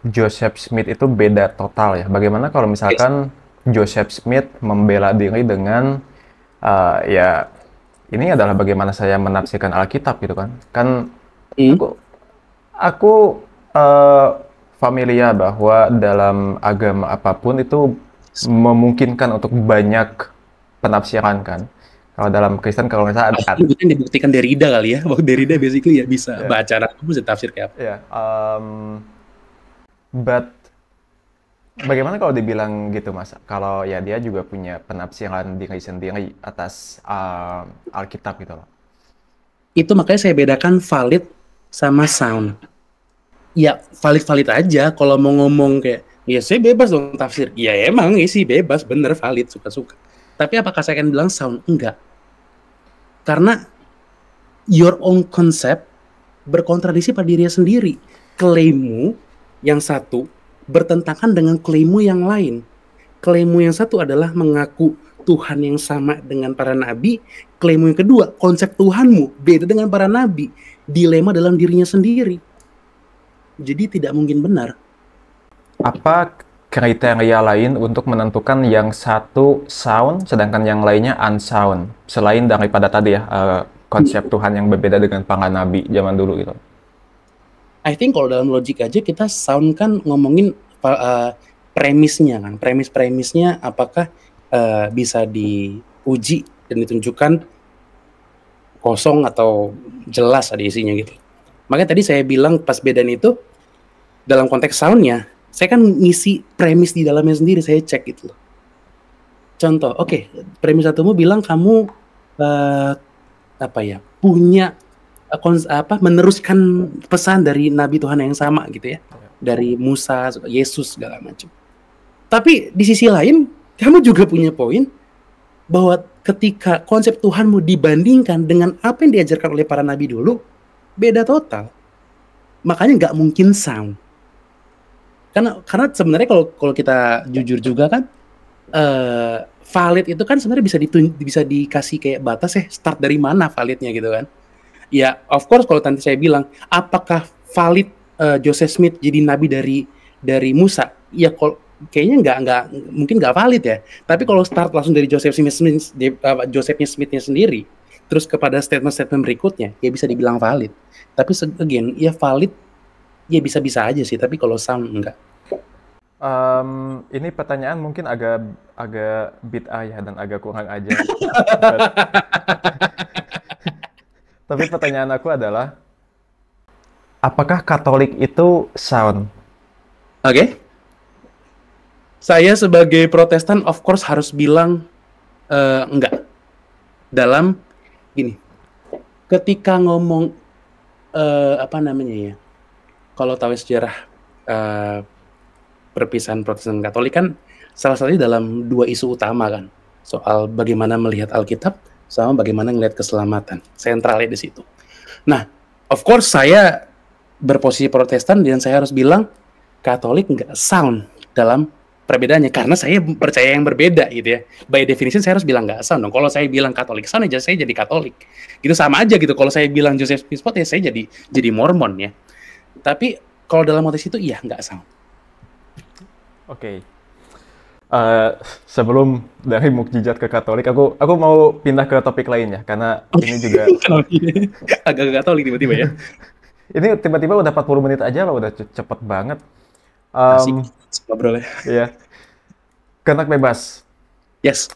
Joseph Smith itu beda total ya. Bagaimana kalau misalkan Joseph Smith membela diri dengan ya ini adalah bagaimana saya menafsirkan Alkitab gitu kan. Kan aku familiar bahwa dalam agama apapun itu memungkinkan untuk banyak penafsiran kan. Kalau dalam Kristen kalau misalnya ada yang dibuktikan Derrida kali ya. Bahwa Derrida basically ya bisa baca Arab, bisa tafsir kayak apa. Yeah, but bagaimana kalau dibilang gitu Mas? Kalau ya dia juga punya penafsiran diri sendiri atas Alkitab gitu loh. Itu makanya saya bedakan valid sama sound. Ya valid aja. Kalau mau ngomong kayak, ya saya bebas dong tafsir. Ya emang sih bebas, bener valid, suka-suka. Tapi apakah saya akan bilang sound? Enggak. Karena your own concept berkontradiksi pada dirinya sendiri. Klaimmu yang satu bertentangan dengan klaimmu yang lain. Klaimmu yang satu adalah mengaku Tuhan yang sama dengan para nabi. Klaimmu yang kedua, konsep Tuhanmu beda dengan para nabi. Dilema dalam dirinya sendiri. Jadi tidak mungkin benar. Apa kriteria lain untuk menentukan yang satu sound sedangkan yang lainnya unsound? Selain daripada tadi ya, konsep Tuhan yang berbeda dengan para nabi zaman dulu gitu. I think kalau dalam logik aja kita sound kan ngomongin premisnya kan. Premisnya apakah bisa diuji dan ditunjukkan kosong atau jelas ada isinya gitu. Makanya tadi saya bilang pas bedaan itu dalam konteks soundnya, saya kan ngisi premis di dalamnya sendiri, saya cek gitu loh. Contoh, oke, premis satumu bilang kamu punya meneruskan pesan dari Nabi Tuhan yang sama gitu ya, dari Musa, Yesus segala macam. Tapi di sisi lain, kamu juga punya poin bahwa ketika konsep Tuhanmu dibandingkan dengan apa yang diajarkan oleh para nabi dulu, beda total. Makanya nggak mungkin sound. Karena sebenarnya kalau kita jujur juga kan, valid itu kan sebenarnya bisa dikasih kayak batas ya, start dari mana validnya gitu kan. Ya, of course kalau nanti saya bilang, apakah valid Joseph Smith jadi nabi dari Musa? Ya kayaknya mungkin nggak valid ya. Tapi kalau start langsung dari Josephnya Smithnya sendiri, terus kepada statement-statement berikutnya, ya bisa dibilang valid. Tapi again, ya valid, ya bisa-bisa aja sih. Tapi kalau sound enggak. Ini pertanyaan mungkin agak bid'ah ya dan agak kurang aja. Tapi pertanyaan aku adalah, apakah Katolik itu sound? Oke. Saya sebagai Protestan, of course harus bilang enggak. Dalam gini, ketika ngomong kalau tahu sejarah perpisahan Protestan dan Katolik kan salah satunya dalam dua isu utama kan, soal bagaimana melihat Alkitab sama bagaimana melihat keselamatan, sentralnya di situ. Nah, of course saya berposisi Protestan dan saya harus bilang Katolik nggak sound dalam perbedaannya karena saya percaya yang berbeda gitu ya. By definition saya harus bilang nggak sound dong. Kalau saya bilang Katolik sound aja saya jadi Katolik. Gitu sama aja gitu. Kalau saya bilang Joseph Smith ya saya jadi Mormon ya. Tapi kalau dalam konteks itu iya nggak sound. Oke. Sebelum dari mukjizat ke Katolik, aku mau pindah ke topik lain ya, karena ini juga agak Katolik tiba-tiba ya. Ini tiba-tiba udah 40 menit aja loh, udah cepet banget. Asik, ngobrol ya. Iya. Kehendak bebas. Yes.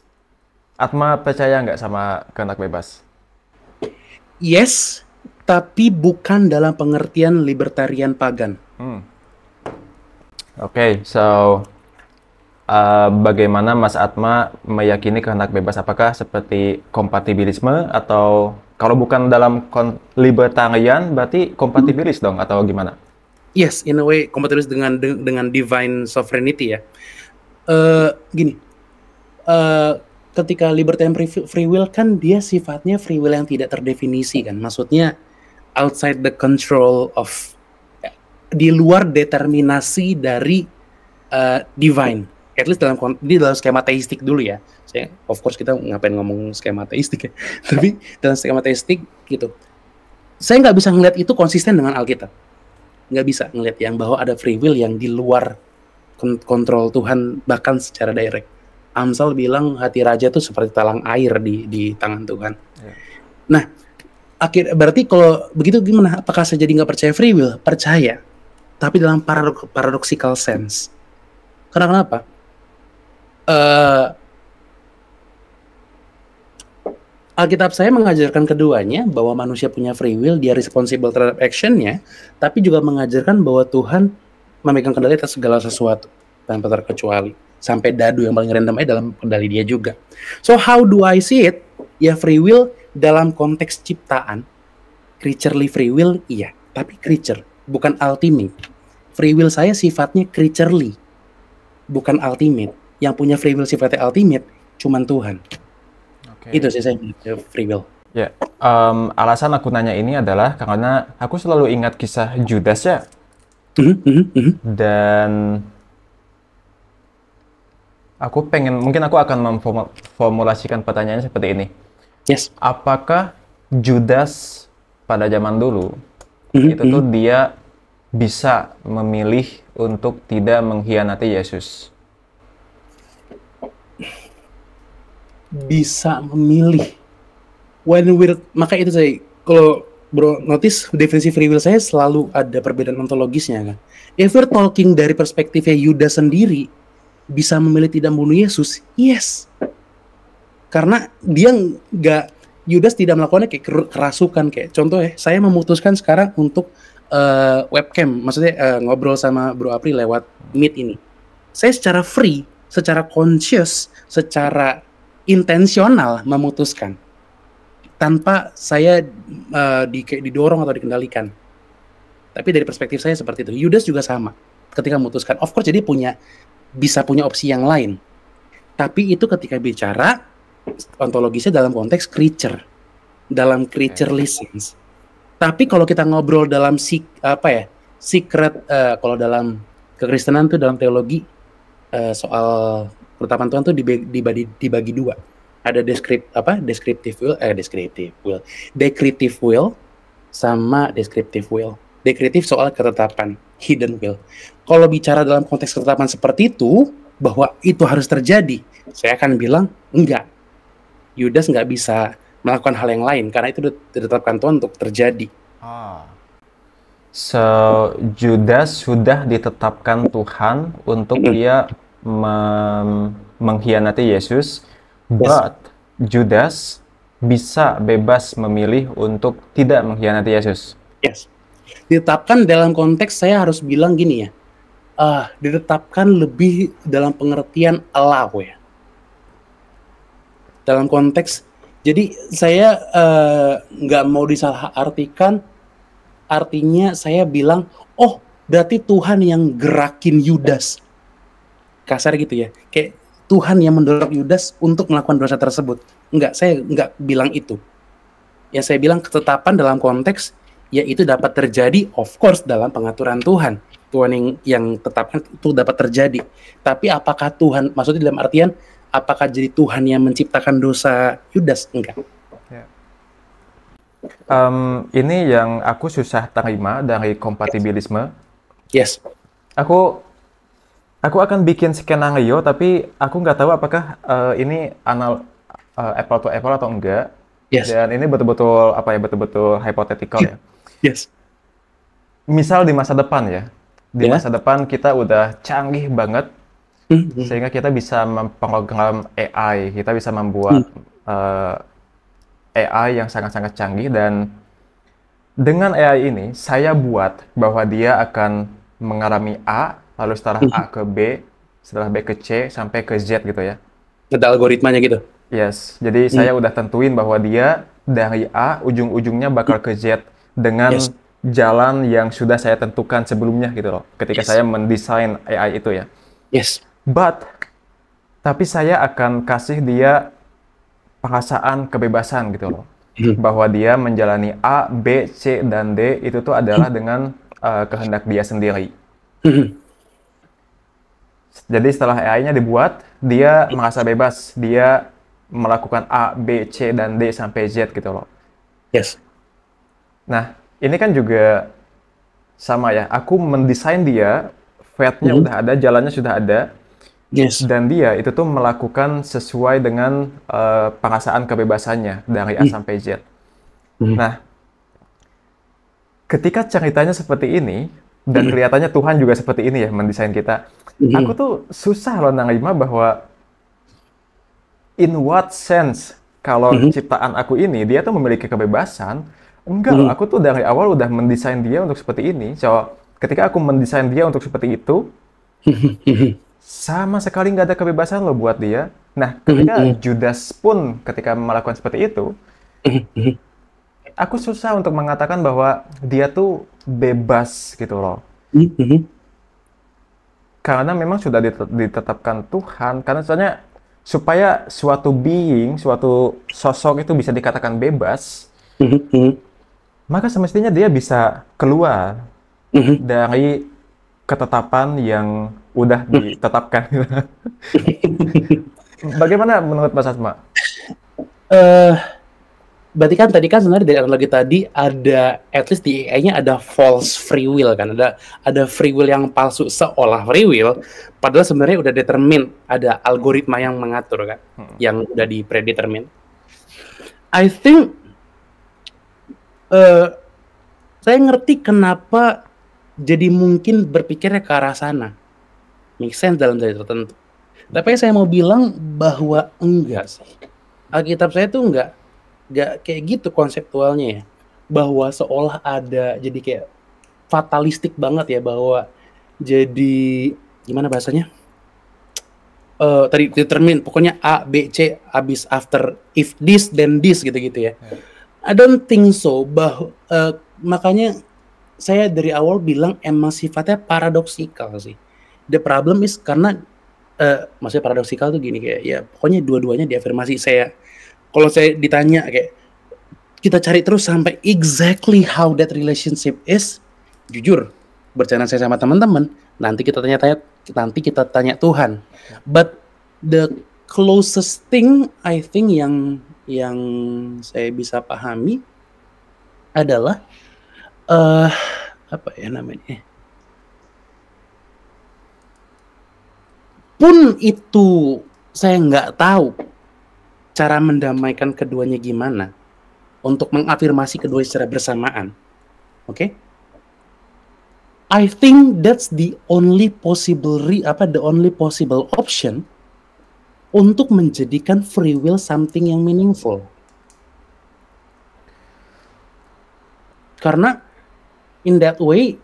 Atma percaya nggak sama kehendak bebas? Yes, tapi bukan dalam pengertian libertarian pagan. Oke, so bagaimana Mas Atma meyakini kehendak bebas? Apakah seperti kompatibilisme atau kalau bukan dalam libertarian berarti kompatibilis dong atau gimana? Yes, in a way kompatibilis dengan divine sovereignty ya. Ketika libertarian free will kan dia sifatnya free will yang tidak terdefinisi kan. Maksudnya outside the control of, di luar determinasi dari divine. At least dalam skema teistik dulu ya. Saya of course kita ngapain ngomong skema teistik ya. Tapi dalam skema teistik gitu. Saya nggak bisa ngelihat itu konsisten dengan Alkitab. Nggak bisa ngelihat yang bahwa ada free will yang di luar kontrol Tuhan bahkan secara direct. Amsal bilang hati raja itu seperti talang air di tangan Tuhan. Yeah. Nah, berarti kalau begitu gimana? Apakah saya jadi nggak percaya free will? Percaya, tapi dalam paradoxical sense. Karena kenapa? Alkitab saya mengajarkan keduanya, bahwa manusia punya free will, dia responsible terhadap action-nya, tapi juga mengajarkan bahwa Tuhan memegang kendali atas segala sesuatu tanpa terkecuali. Sampai dadu yang paling random aja dalam kendali dia juga. So how do I see it? Ya free will dalam konteks ciptaan, creaturely free will iya, tapi creature, bukan ultimate. Free will saya sifatnya creaturely, bukan ultimate. Yang punya free will sifatnya ultimate cuman Tuhan. Okay. Itu sih saya free will. Ya, alasan aku nanya ini adalah karena aku selalu ingat kisah Judas ya, Mhm, mhm, mhm. dan mungkin aku akan memformulasikan pertanyaannya seperti ini. Yes. Apakah Judas pada zaman dulu Mhm, itu tuh mhm. dia bisa memilih untuk tidak mengkhianati Yesus? Bisa memilih. Maka itu saya, kalau bro notice definisi free will saya selalu ada perbedaan ontologisnya kan. If we're talking dari perspektifnya Yudas sendiri, bisa memilih tidak membunuh Yesus, yes. Karena dia nggak, Yudas tidak melakukannya kayak kerasukan, kayak contoh ya, saya memutuskan sekarang untuk webcam, maksudnya ngobrol sama Bro Apri lewat Meet ini. Saya secara free, secara conscious, secara intensional memutuskan tanpa saya didorong atau dikendalikan. Tapi dari perspektif saya seperti itu. Yudas juga sama. Ketika memutuskan, of course jadi bisa punya opsi yang lain. Tapi itu ketika bicara ontologisnya dalam konteks creature, dalam creaturely sense. Tapi kalau kita ngobrol dalam secret, kalau dalam kekristenan tuh, dalam teologi, soal ketetapan Tuhan tuh dibagi dua. Ada decretive will sama descriptive will. Dekretif soal ketetapan, hidden will. Kalau bicara dalam konteks ketetapan seperti itu, bahwa itu harus terjadi, saya akan bilang enggak. Yudas nggak bisa melakukan hal yang lain karena itu ditetapkan Tuhan untuk terjadi. So, Judas sudah ditetapkan Tuhan untuk dia mengkhianati Yesus, but Judas bisa bebas memilih untuk tidak mengkhianati Yesus. Yes. Ditetapkan dalam konteks, saya harus bilang gini ya, ditetapkan lebih dalam pengertian allow ya. Dalam konteks, jadi saya nggak mau disalahartikan, artinya saya bilang, oh berarti Tuhan yang gerakin Yudas. Kasar gitu ya, kayak Tuhan yang mendorong Yudas untuk melakukan dosa tersebut. Enggak, saya nggak bilang itu. Yang saya bilang ketetapan dalam konteks, yaitu dapat terjadi, of course, dalam pengaturan Tuhan. Tuhan yang tetapkan itu dapat terjadi. Tapi apakah Tuhan, maksudnya dalam artian, apakah jadi Tuhan yang menciptakan dosa Yudas? Enggak. Ini yang aku susah terima dari kompatibilisme. Yes. Aku akan bikin skenario, tapi aku nggak tahu apakah ini apple to apple atau enggak. Yes. Dan ini betul-betul betul-betul hypothetical ya. Yes. Misal di masa depan ya, masa depan kita udah canggih banget, sehingga kita bisa memprogram AI, kita bisa membuat AI yang sangat-sangat canggih, dan dengan AI ini saya buat bahwa dia akan mengalami A, lalu setelah A ke B, setelah B ke C, sampai ke Z gitu ya. Ada algoritmanya gitu? Yes, jadi saya udah tentuin bahwa dia dari A, ujung-ujungnya bakal ke Z dengan jalan yang sudah saya tentukan sebelumnya gitu loh, ketika saya mendesain AI itu ya. Yes. Tapi saya akan kasih dia perasaan kebebasan gitu loh, bahwa dia menjalani A, B, C, dan D itu tuh adalah dengan kehendak dia sendiri. Jadi setelah AI-nya dibuat, dia merasa bebas, dia melakukan A, B, C, dan D sampai Z gitu loh. Yes. Nah, ini kan juga sama ya, aku mendesain dia, fate-nya udah ada, jalannya sudah ada, dan dia itu tuh melakukan sesuai dengan perasaan kebebasannya dari A sampai Z. Nah, ketika ceritanya seperti ini, dan kelihatannya Tuhan juga seperti ini ya mendesain kita, aku tuh susah loh nerima bahwa in what sense kalau ciptaan aku ini, dia tuh memiliki kebebasan. Enggak loh, aku tuh dari awal udah mendesain dia untuk seperti ini. So, ketika aku mendesain dia untuk seperti itu, sama sekali nggak ada kebebasan loh buat dia. Nah, ketika Judas pun ketika melakukan seperti itu, aku susah untuk mengatakan bahwa dia tuh bebas gitu loh. Karena memang sudah ditetapkan Tuhan. Karena soalnya supaya suatu being, suatu sosok itu bisa dikatakan bebas, Mhm, mhm, maka semestinya dia bisa keluar mhm, dari ketetapan yang udah ditetapkan. Bagaimana menurut Mas Asma? Eh, berarti kan tadi kan sebenarnya dari analogi tadi ada at least di AI-nya ada false free will kan, ada free will yang palsu seolah free will, padahal sebenarnya udah determine, ada algoritma yang mengatur kan, yang udah di predetermine. I think eh saya ngerti kenapa jadi mungkin berpikirnya ke arah sana, make sense dalam dari tertentu. Tapi saya mau bilang bahwa enggak sih. Alkitab saya tuh enggak kayak gitu konseptualnya ya. Bahwa seolah ada jadi kayak fatalistik banget ya, bahwa jadi gimana bahasanya? Tadi determine pokoknya A B C habis after if this then this gitu-gitu ya. I don't think so, makanya saya dari awal bilang emang sifatnya paradoksikal sih. The problem is karena maksudnya paradoksikal tuh gini, kayak ya pokoknya dua-duanya diafirmasi. Kalau saya ditanya kayak kita cari terus sampai exactly how that relationship is, jujur bercanda saya sama teman-teman, nanti kita tanya Tuhan. But the closest thing I think yang saya bisa pahami adalah apa ya namanya? Pun itu saya nggak tahu cara mendamaikan keduanya gimana untuk mengafirmasi keduanya secara bersamaan. Oke? I think that's the only possible option untuk menjadikan free will something yang meaningful. Karena in that way,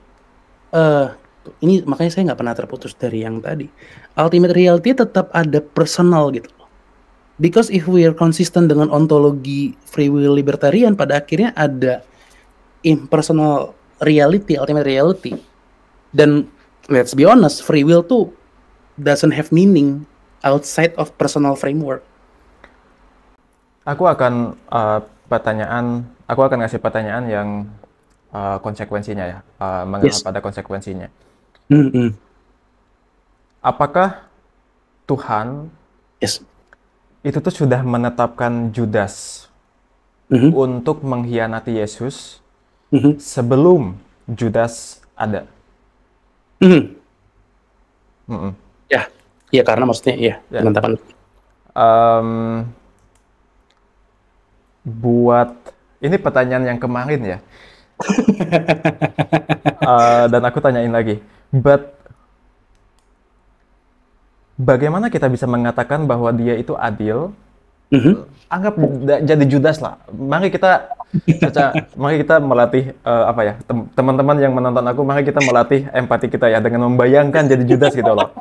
ini makanya saya nggak pernah terputus dari yang tadi. Ultimate reality tetap ada personal gitu. Because if we are consistent dengan ontologi free will libertarian, pada akhirnya ada impersonal reality, ultimate reality. Dan let's be honest, free will tuh doesn't have meaning outside of personal framework. Aku akan ngasih pertanyaan yang konsekuensinya ya, mengarah Yes. pada konsekuensinya. Mm-mm. Apakah Tuhan Yes. itu tuh sudah menetapkan Judas Mhm. untuk mengkhianati Yesus Mhm. sebelum Judas ada? Mhm. Mm-mm. Ya, ya karena maksudnya ya Ya. penetapan. Buat ini pertanyaan yang kemarin ya, dan aku tanyain lagi. But bagaimana kita bisa mengatakan bahwa dia itu adil? Mhm. Anggap jadi Judas lah. Mari kita melatih teman-teman yang menonton aku, mari kita melatih empati kita ya dengan membayangkan jadi Judas gitu loh.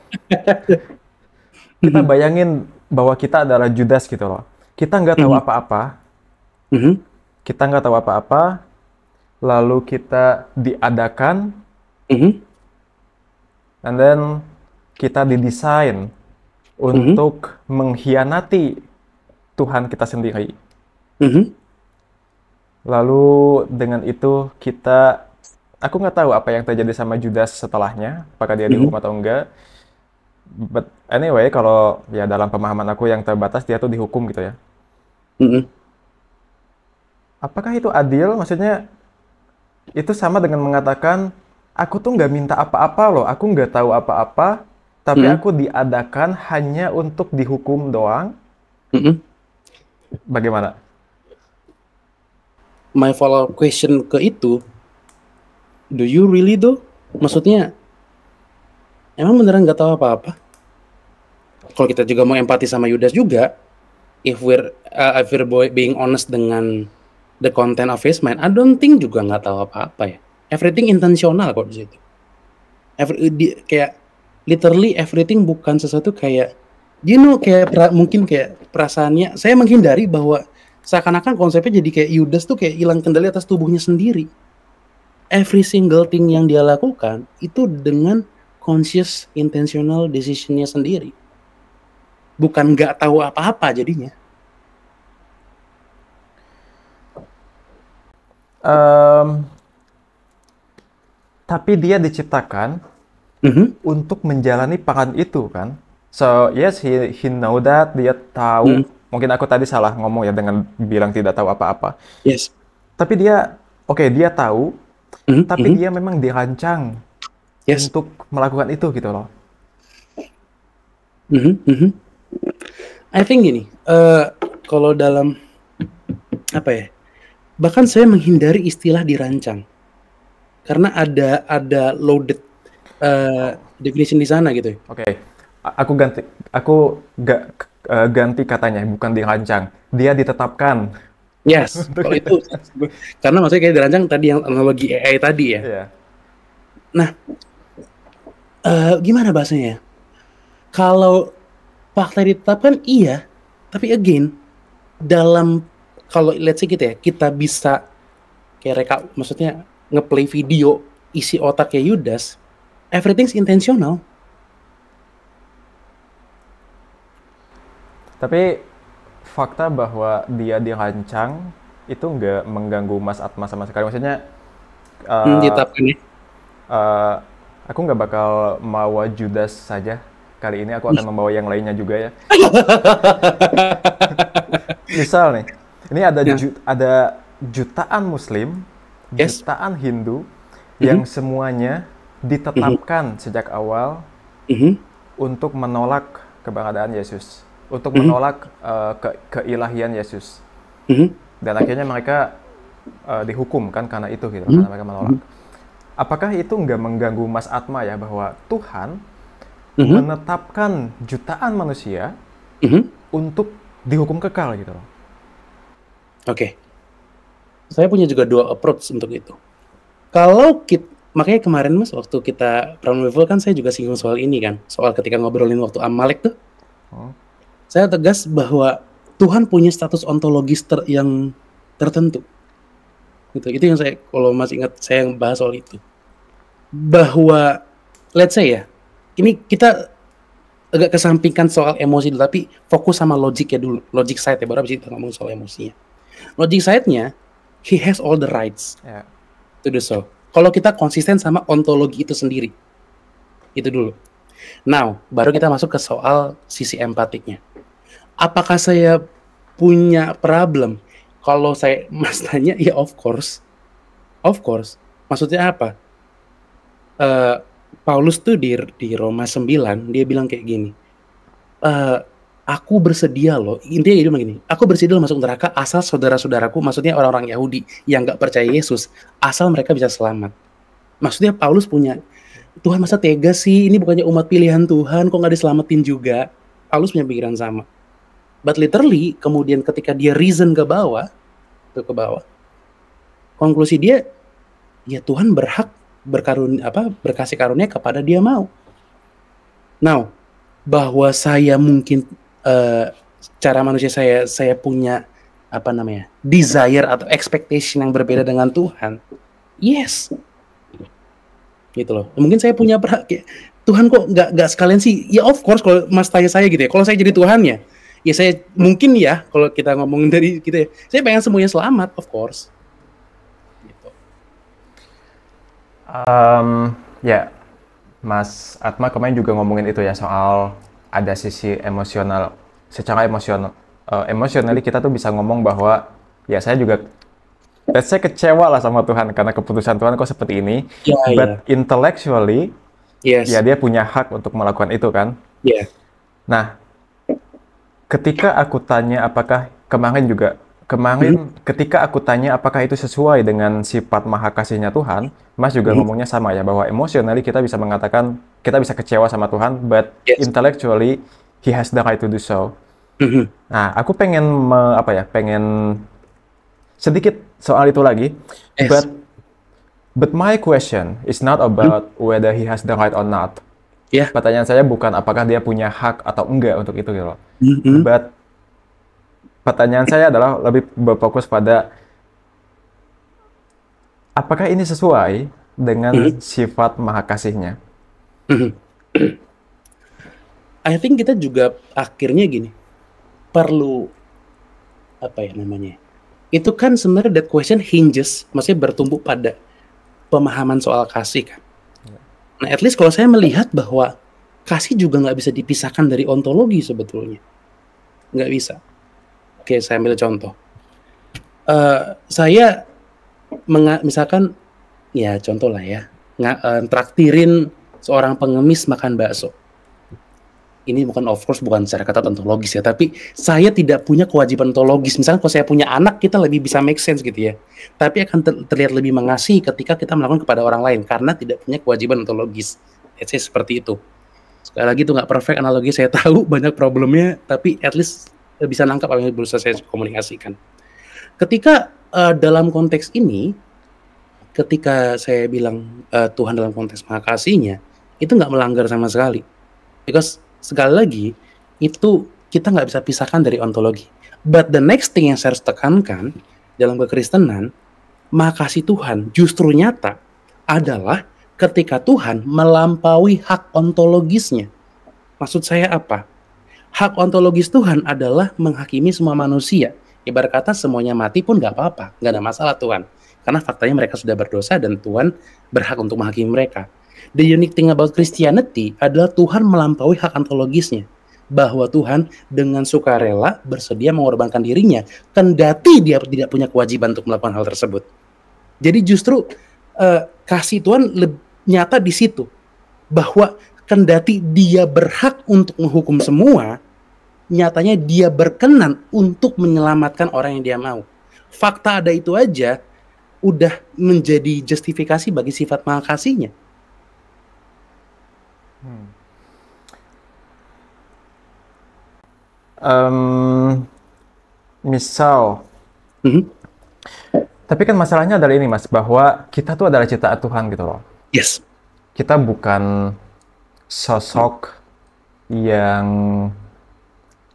Kita bayangin bahwa kita adalah Judas gitu loh. Kita nggak tahu apa-apa. Mhm. Kita nggak tahu apa-apa. Lalu kita diadakan, Mhm. and then kita didesain untuk mengkhianati Tuhan kita sendiri. Mhm. Lalu dengan itu aku nggak tahu apa yang terjadi sama Judas setelahnya, apakah dia dihukum atau enggak. But anyway, kalau ya dalam pemahaman aku yang terbatas, dia tuh dihukum gitu ya. Mhm. Apakah itu adil? Maksudnya itu sama dengan mengatakan, aku tuh nggak minta apa-apa loh, aku nggak tahu apa-apa, tapi aku diadakan hanya untuk dihukum doang. Mhm. Bagaimana? My follow-up question ke itu, do you really do? Maksudnya, emang beneran nggak tahu apa-apa? Kalau kita juga mau empati sama Yudas juga, if we're being honest dengan the content of his mind, I don't think juga nggak tahu apa-apa ya. Everything intentional kok di situ. Kayak literally everything bukan sesuatu kayak, mungkin kayak perasaannya. Saya menghindari bahwa seakan-akan konsepnya jadi kayak Yudas tuh kayak hilang kendali atas tubuhnya sendiri. Every single thing yang dia lakukan itu dengan conscious intentional decision-nya sendiri. bukan nggak tahu apa-apa jadinya. Em, tapi dia diciptakan Mhm, untuk menjalani peran itu kan. So yes, he know that, dia tahu. mhm, Mungkin aku tadi salah ngomong ya dengan bilang tidak tahu apa-apa. yes, Tapi dia, oke, dia tahu, mhm, tapi mhm, dia memang dirancang yes, untuk melakukan itu gitu loh. mhm, mhm. I think gini, kalau dalam apa ya? Bahkan saya menghindari istilah dirancang karena ada loaded definition di sana gitu. Oke, aku ganti katanya, bukan dirancang. Dia ditetapkan. Yes, Untuk kalau itu. itu karena maksudnya kayak dirancang tadi yang analogi AI tadi ya. Iya. Nah, gimana bahasanya? Kalau fakta ditetapkan iya, tapi again dalam kalau let's say gitu ya, kita bisa kayak maksudnya ngeplay video isi otaknya Yudas, everything's intentional. Tapi fakta bahwa dia dirancang itu nggak mengganggu Mas Atma sama sekali. Maksudnya, eh, Ditetapkan ya. eh, aku nggak bakal membawa Judas saja. Kali ini aku akan membawa yang lainnya juga ya. Misal nih, ini Ya, ada jutaan Muslim, yes. jutaan Hindu yang Mhm, semuanya mhm, ditetapkan sejak awal mhm, untuk menolak keberadaan Yesus, untuk mhm, menolak keilahian Yesus. mhm, Dan akhirnya mereka dihukum kan karena itu gitu, mhm, karena mereka menolak. mhm, Apakah itu nggak mengganggu Mas Atma ya bahwa Tuhan mhm, menetapkan jutaan manusia mhm. untuk dihukum kekal gitu loh? Oke, saya punya juga dua approach untuk itu. Kalau makanya kemarin Mas waktu kita Brown Level kan saya juga singgung soal ini kan, soal ketika ngobrolin waktu Amalek tuh, Hmm. saya tegas bahwa Tuhan punya status ontologis yang tertentu. Gitu. Itu yang saya kalau masih ingat saya yang bahas soal itu. Bahwa let's say ya, ini kita agak kesampingkan soal emosi dulu, tapi fokus sama logiknya dulu, logic side ya, baru habis itu kita ngomong soal emosinya. Logic side-nya, he has all the rights Ya. to do so. Kalau kita konsisten sama ontologi itu sendiri, itu dulu. Now, baru kita masuk ke soal sisi empatiknya. Apakah saya punya problem? Kalau saya Mas tanya, ya of course. Of course. Maksudnya apa? Eh, Paulus tuh di Roma 9, dia bilang kayak gini, eh, aku bersedia loh, intinya dia bilang gini, aku bersedia loh masuk neraka asal saudara-saudaraku, maksudnya orang-orang Yahudi yang gak percaya Yesus, asal mereka bisa selamat. Maksudnya Paulus punya, Tuhan masa tega sih, ini bukannya umat pilihan Tuhan, kok gak diselamatin juga. Paulus punya pikiran sama. But literally, kemudian ketika dia reason ke bawah, konklusi dia, ya Tuhan berhak berkasih karunia kepada dia mau. Now, bahwa saya mungkin cara manusia saya punya apa namanya desire atau expectation yang berbeda dengan Tuhan, yes, gitu loh. Mungkin saya punya Tuhan kok nggak sekalian sih? Ya of course kalau Mas tanya saya gitu ya, kalau saya jadi Tuhan ya saya mungkin ya kalau kita ngomongin dari gitu ya, saya pengen semuanya selamat, of course. Gitu. Ya, Mas Atma kemarin juga ngomongin itu ya soal ada sisi emosional, secara emosional, emotionally kita tuh bisa ngomong bahwa ya saya juga, let's say kecewa lah sama Tuhan karena keputusan Tuhan kok seperti ini, Ya, but ya, intellectually ya yes, dia punya hak untuk melakukan itu kan. ya, Nah, ketika aku tanya apakah Mhm, kemarin ketika aku tanya apakah itu sesuai dengan sifat maha kasihnya Tuhan, Mas juga mhm, ngomongnya sama ya bahwa emotionally kita bisa mengatakan kita bisa kecewa sama Tuhan, but yes, intellectually he has the right to do so. mhm, Nah, aku pengen pengen sedikit soal itu lagi, yes, but my question is not mhm, about whether he has the right or not. ya, Pertanyaan saya bukan apakah dia punya hak atau enggak untuk itu gitu loh. mhm, But pertanyaan saya adalah lebih berfokus pada apakah ini sesuai dengan mhm, sifat maha kasihnya? mhm. I think kita juga akhirnya gini, perlu apa ya namanya? Itu kan sebenarnya that question hinges, maksudnya bertumbuh pada pemahaman soal kasih kan. Nah, at least kalau saya melihat bahwa kasih juga nggak bisa dipisahkan dari ontologi sebetulnya, nggak bisa. Oke, saya ambil contoh. Saya misalkan, ya contoh lah ya, traktirin seorang pengemis makan bakso. Ini bukan, of course bukan secara kata ontologis ya, tapi saya tidak punya kewajiban ontologis. Misalnya kalau saya punya anak, kita lebih bisa make sense gitu ya. Tapi akan terlihat lebih mengasihi ketika kita melakukan kepada orang lain, karena tidak punya kewajiban ontologis. Let's say seperti itu. Sekali lagi itu nggak perfect analogi, saya tahu banyak problemnya, tapi at least bisa nangkap apa yang berusaha saya komunikasikan. Ketika dalam konteks ini, ketika saya bilang Tuhan dalam konteks maha kasihnya, itu nggak melanggar sama sekali. Because sekali lagi, itu kita nggak bisa pisahkan dari ontologi. But the next thing yang saya harus tekankan dalam kekristenan, maha kasih Tuhan justru nyata adalah ketika Tuhan melampaui hak ontologisnya. Maksud saya apa? Hak ontologis Tuhan adalah menghakimi semua manusia. Ibarat kata semuanya mati pun nggak apa-apa, nggak ada masalah Tuhan. Karena faktanya mereka sudah berdosa dan Tuhan berhak untuk menghakimi mereka. The unique thing about Christianity adalah Tuhan melampaui hak ontologisnya. Bahwa Tuhan dengan sukarela bersedia mengorbankan dirinya, kendati dia tidak punya kewajiban untuk melakukan hal tersebut. Jadi justru kasih Tuhan nyata di situ. Bahwa kendati dia berhak untuk menghukum semua, nyatanya dia berkenan untuk menyelamatkan orang yang dia mau. Fakta ada itu aja udah menjadi justifikasi bagi sifat maha kasihnya. Misal, tapi kan masalahnya adalah ini Mas, bahwa kita tuh adalah ciptaan Tuhan gitu loh. Yes. Kita bukan sosok yang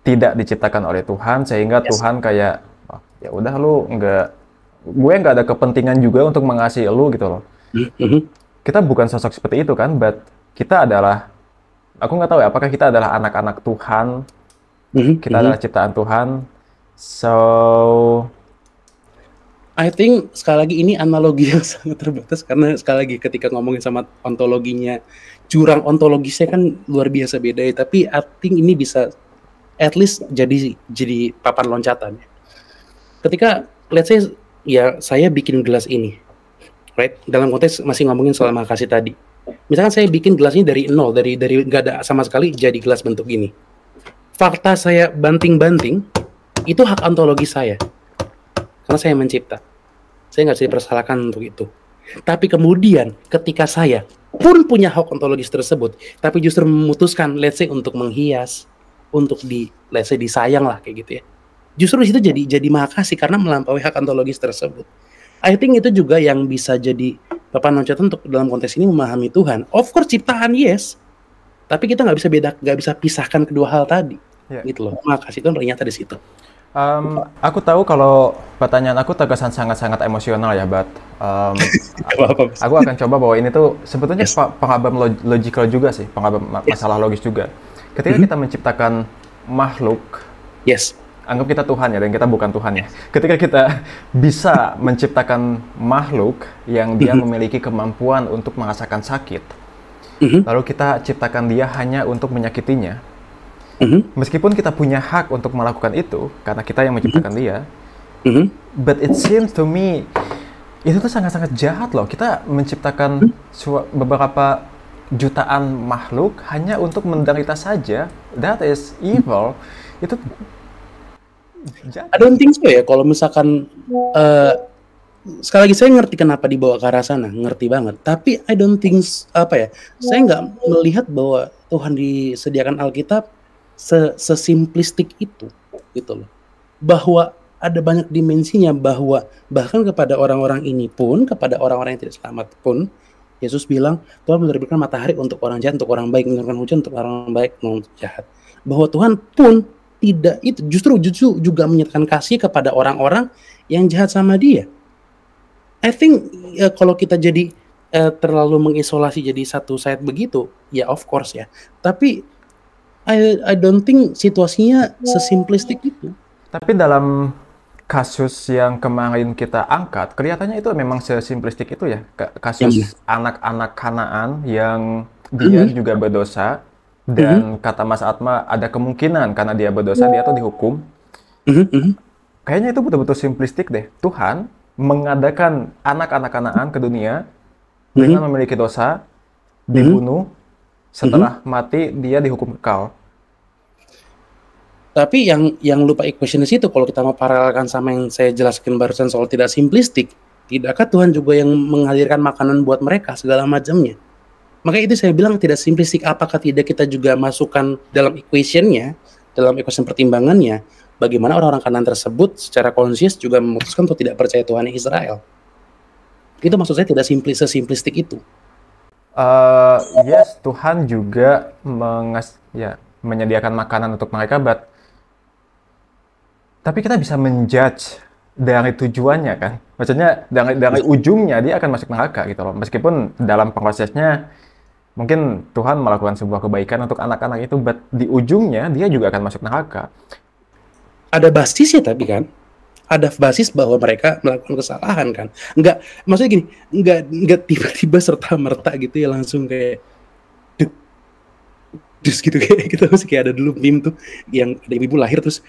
tidak diciptakan oleh Tuhan, sehingga Tuhan kayak, oh, ya udah lu gue nggak ada kepentingan juga untuk mengasihi lu gitu loh. Kita bukan sosok seperti itu kan, but kita adalah, aku nggak tahu ya, apakah kita adalah anak-anak Tuhan, kita adalah ciptaan Tuhan. So, I think sekali lagi ini analogi yang sangat terbatas, karena sekali lagi ketika ngomongin sama ontologinya, jurang ontologisnya kan luar biasa beda ya, tapi I think ini bisa at least jadi papan loncatan. Ketika let's say ya saya bikin gelas ini, right? Dalam konteks masih ngomongin soal maha kasih tadi. Misalkan saya bikin gelas ini dari nol, dari nggak ada sama sekali jadi gelas bentuk ini. Fakta saya banting-banting, itu hak ontologi saya. Karena saya mencipta. Saya nggak bisa dipersalahkan untuk itu. Tapi kemudian ketika saya pun punya hak ontologis tersebut, tapi justru memutuskan let's say untuk menghias, untuk let's say disayang lah kayak gitu ya. Justru di situ jadi maha kasih karena melampaui hak ontologis tersebut. I think itu juga yang bisa jadi papan loncatan untuk dalam konteks ini memahami Tuhan. Of course ciptaan yes, tapi kita nggak bisa pisahkan kedua hal tadi. Gitu loh. Maha kasih Tuhan ternyata di situ. Aku tahu kalau pertanyaan aku terkesan sangat-sangat emosional ya, Bat. Aku akan coba bahwa ini tuh sebetulnya pengabam logical juga sih, pengabam masalah logis juga. Ketika kita menciptakan makhluk, anggap kita Tuhan ya, dan kita bukan Tuhan ya. Ketika kita bisa menciptakan makhluk yang dia memiliki kemampuan untuk merasakan sakit, lalu kita ciptakan dia hanya untuk menyakitinya, meskipun kita punya hak untuk melakukan itu, karena kita yang menciptakan dia, but it seems to me, itu tuh sangat-sangat jahat loh. Kita menciptakan beberapa jutaan makhluk hanya untuk menderita saja. That is evil. Itu jahat. I don't think so ya, kalau misalkan, sekali lagi saya ngerti kenapa dibawa ke arah sana, ngerti banget. Tapi I don't think, saya nggak melihat bahwa Tuhan disediakan Alkitab sesimplistik itu, gitu loh. Bahwa ada banyak dimensinya, bahwa bahkan kepada orang-orang ini pun, kepada orang-orang yang tidak selamat pun, Yesus bilang, Tuhan menerbitkan matahari untuk orang jahat, untuk orang baik, menurunkan hujan untuk orang baik, untuk jahat. Bahwa Tuhan pun tidak itu, justru juga menyatakan kasih kepada orang-orang yang jahat sama dia. I think kalau kita jadi terlalu mengisolasi jadi satu side begitu, ya of course ya. Tapi I don't think situasinya sesimplistik itu. Tapi dalam kasus yang kemarin kita angkat, kelihatannya itu memang sesimplistik itu ya. Yang mana? Kasus anak-anak Kanaan yang dia Mhm, juga berdosa, mhm, dan kata Mas Atma ada kemungkinan karena dia berdosa dia tuh dihukum. mhm, mhm, Kayaknya itu betul-betul simplistik deh. Tuhan mengadakan anak-anak Kanaan ke dunia mhm, dengan memiliki dosa, mhm, dibunuh, mhm. setelah mati dia dihukum kekal. Tapi yang lupa equation di situ, kalau kita mau paralelkan sama yang saya jelaskan barusan soal tidak simplistik, tidakkah Tuhan juga yang menghadirkan makanan buat mereka segala macamnya? Makanya itu saya bilang tidak simplistik. Apakah tidak kita juga masukkan dalam equationnya, dalam equation pertimbangannya, bagaimana orang-orang Kanan tersebut secara konsius juga memutuskan untuk tidak percaya Tuhan Israel? Itu maksud saya tidak sesimplistik itu. Yes, Tuhan juga menyediakan makanan untuk mereka, tapi kita bisa menjudge dari tujuannya kan. Maksudnya dari ujungnya dia akan masuk neraka gitu loh. Meskipun dalam prosesnya mungkin Tuhan melakukan sebuah kebaikan untuk anak-anak itu, but di ujungnya dia juga akan masuk neraka. Ada basisnya tapi kan, ada basis bahwa mereka melakukan kesalahan kan. Enggak, maksudnya gini, enggak tiba-tiba serta merta gitu ya langsung kayak dus gitu kayak gitu, masih kayak ada dulu meme tuh yang ada ibu lahir terus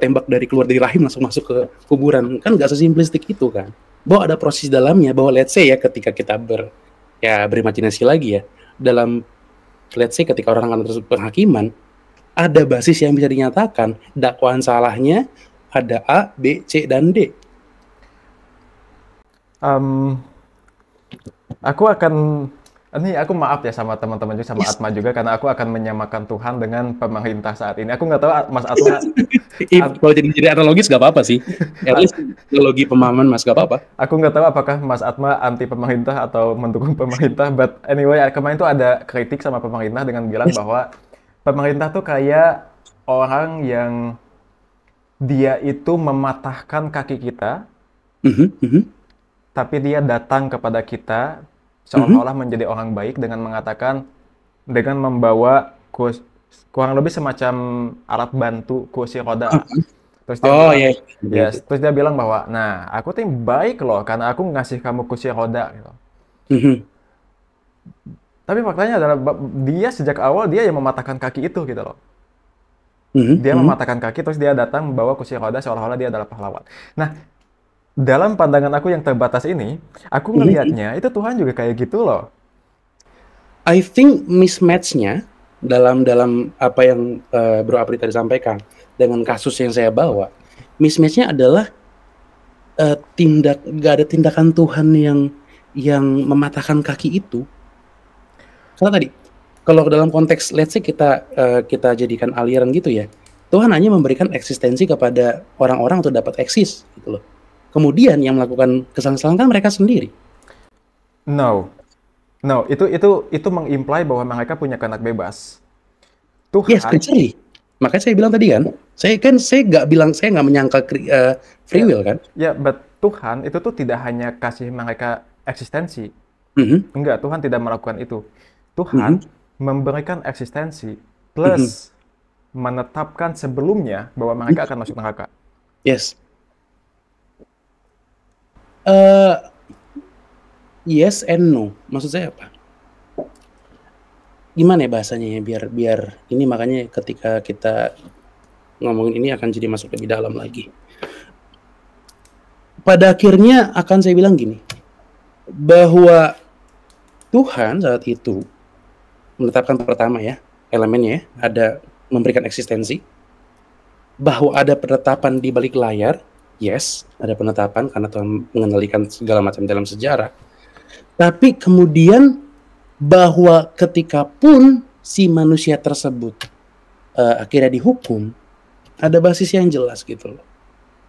tembak dari keluar dari rahim langsung masuk ke kuburan, kan nggak sesimplistik itu kan, bahwa ada proses dalamnya, bahwa let's say ya ketika kita berimajinasi lagi ya, dalam let's say ketika orang akan tersebut penghakiman, ada basis yang bisa dinyatakan, dakwaan salahnya ada A, B, C, dan D. Em, aku maaf ya sama teman-teman juga, sama Yes. Atma juga, karena aku akan menyamakan Tuhan dengan pemerintah saat ini. Aku nggak tahu Mas Atma. Kalau jadi analogis gak apa-apa sih, at least analogi pemahaman mas gak apa-apa. Aku nggak tahu apakah Mas Atma anti pemerintah atau mendukung pemerintah, but anyway, kemarin tuh ada kritik sama pemerintah dengan bilang Yes. bahwa pemerintah tuh kayak orang yang dia itu mematahkan kaki kita, Mhm, mhm, tapi dia datang kepada kita mhm, seolah-olah menjadi orang baik dengan mengatakan, dengan membawa kurang lebih semacam alat bantu kursi roda. mhm. Terus dia Oh ya, bilang, yeah. yes, terus dia bilang bahwa, nah, aku tuh baik loh karena aku ngasih kamu kursi roda gitu. Mhm, Tapi faktanya adalah dia sejak awal dia yang mematahkan kaki itu gitu loh. mhm, Dia mhm, mematahkan kaki terus dia datang membawa kursi roda seolah-olah dia adalah pahlawan. Nah, dalam pandangan aku yang terbatas ini, aku mhm. ngelihatnya itu Tuhan juga kayak gitu loh. I think mismatch-nya dalam dalam apa yang Bro Apri tadi sampaikan dengan kasus yang saya bawa, mismatch-nya adalah gak ada tindakan Tuhan yang mematahkan kaki itu. Karena tadi kalau dalam konteks let's say kita jadikan aliran gitu ya, Tuhan hanya memberikan eksistensi kepada orang-orang untuk dapat eksis gitu loh. Kemudian yang melakukan kesalahan-kesalahan kan mereka sendiri. No, no, itu mengimply bahwa mereka punya kehendak bebas. Yes, Tuhan, precisely. Makanya saya bilang tadi kan, saya nggak bilang, saya nggak menyangka free ya, will kan. ya, but Tuhan itu tuh tidak hanya kasih mereka eksistensi. Mhm, Enggak, Tuhan tidak melakukan itu. mhm, Tuhan memberikan eksistensi mhm, plus menetapkan sebelumnya bahwa mereka mhm. akan masuk neraka. Yes. Uh, yes and no. Maksud saya apa? Gimana ya bahasanya ya biar biar ini, makanya ketika kita ngomongin ini akan jadi masuk lebih dalam lagi. Pada akhirnya akan saya bilang gini, bahwa Tuhan saat itu menetapkan pertama ya, elemennya ya, ada memberikan eksistensi, bahwa ada penetapan di balik layar, yes, ada penetapan karena Tuhan mengendalikan segala macam dalam sejarah. Tapi kemudian bahwa ketika pun si manusia tersebut akhirnya dihukum, ada basis yang jelas gitu loh.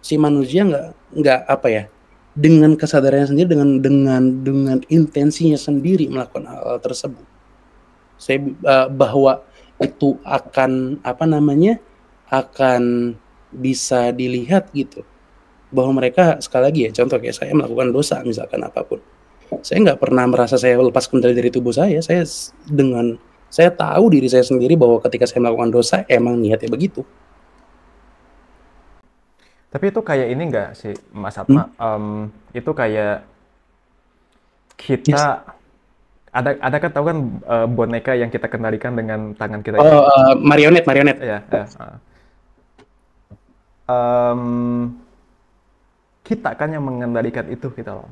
Si manusia nggak apa ya, dengan kesadarannya sendiri, dengan intensinya sendiri melakukan hal tersebut. Saya bahwa itu akan apa namanya, akan bisa dilihat gitu, bahwa mereka sekali lagi ya, contoh kayak saya melakukan dosa misalkan apapun, saya nggak pernah merasa saya lepas kendali dari tubuh saya dengan Saya tahu diri saya sendiri bahwa ketika saya melakukan dosa, emang niatnya begitu. Tapi itu kayak ini nggak sih, Mas Hmm? Atma? Itu kayak Yes. kita ada kan tahu kan boneka yang kita kendalikan dengan tangan kita itu? Oh, marionet. Ya, ya. Em, kita kan yang mengendalikan itu kita loh.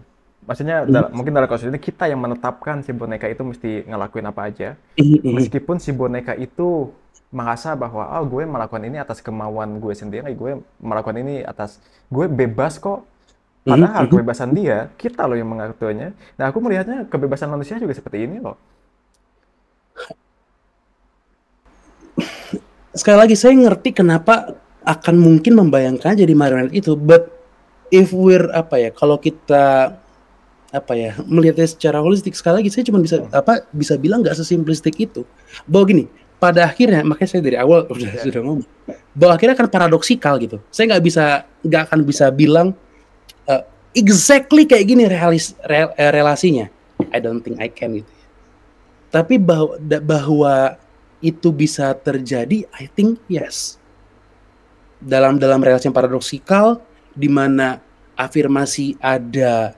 Maksudnya Mhm. mungkin dalam kasus ini kita yang menetapkan si boneka itu mesti ngelakuin apa aja. Mhm, mhm. Meskipun si boneka itu merasa bahwa oh gue melakukan ini atas kemauan gue sendiri, gue melakukan ini atas gue bebas kok. Mhm, Padahal mhm. kebebasan dia, kita loh yang mengaturnya. Nah, aku melihatnya kebebasan manusia juga seperti ini loh. Sekali lagi saya ngerti kenapa akan mungkin membayangkan jadi marionet itu, but if we're apa ya, kalau kita apa ya, melihatnya secara holistik, sekali lagi saya cuma bisa bilang nggak sesimplistik itu. Bahwa gini, pada akhirnya makanya saya dari awal Ya. sudah ngomong bahwa akhirnya akan paradoksikal gitu. Saya nggak akan bisa bilang uh, exactly kayak gini relasinya. I don't think I can gitu. Tapi bahwa itu bisa terjadi, I think yes. Dalam relasi yang paradoksikal, di mana afirmasi ada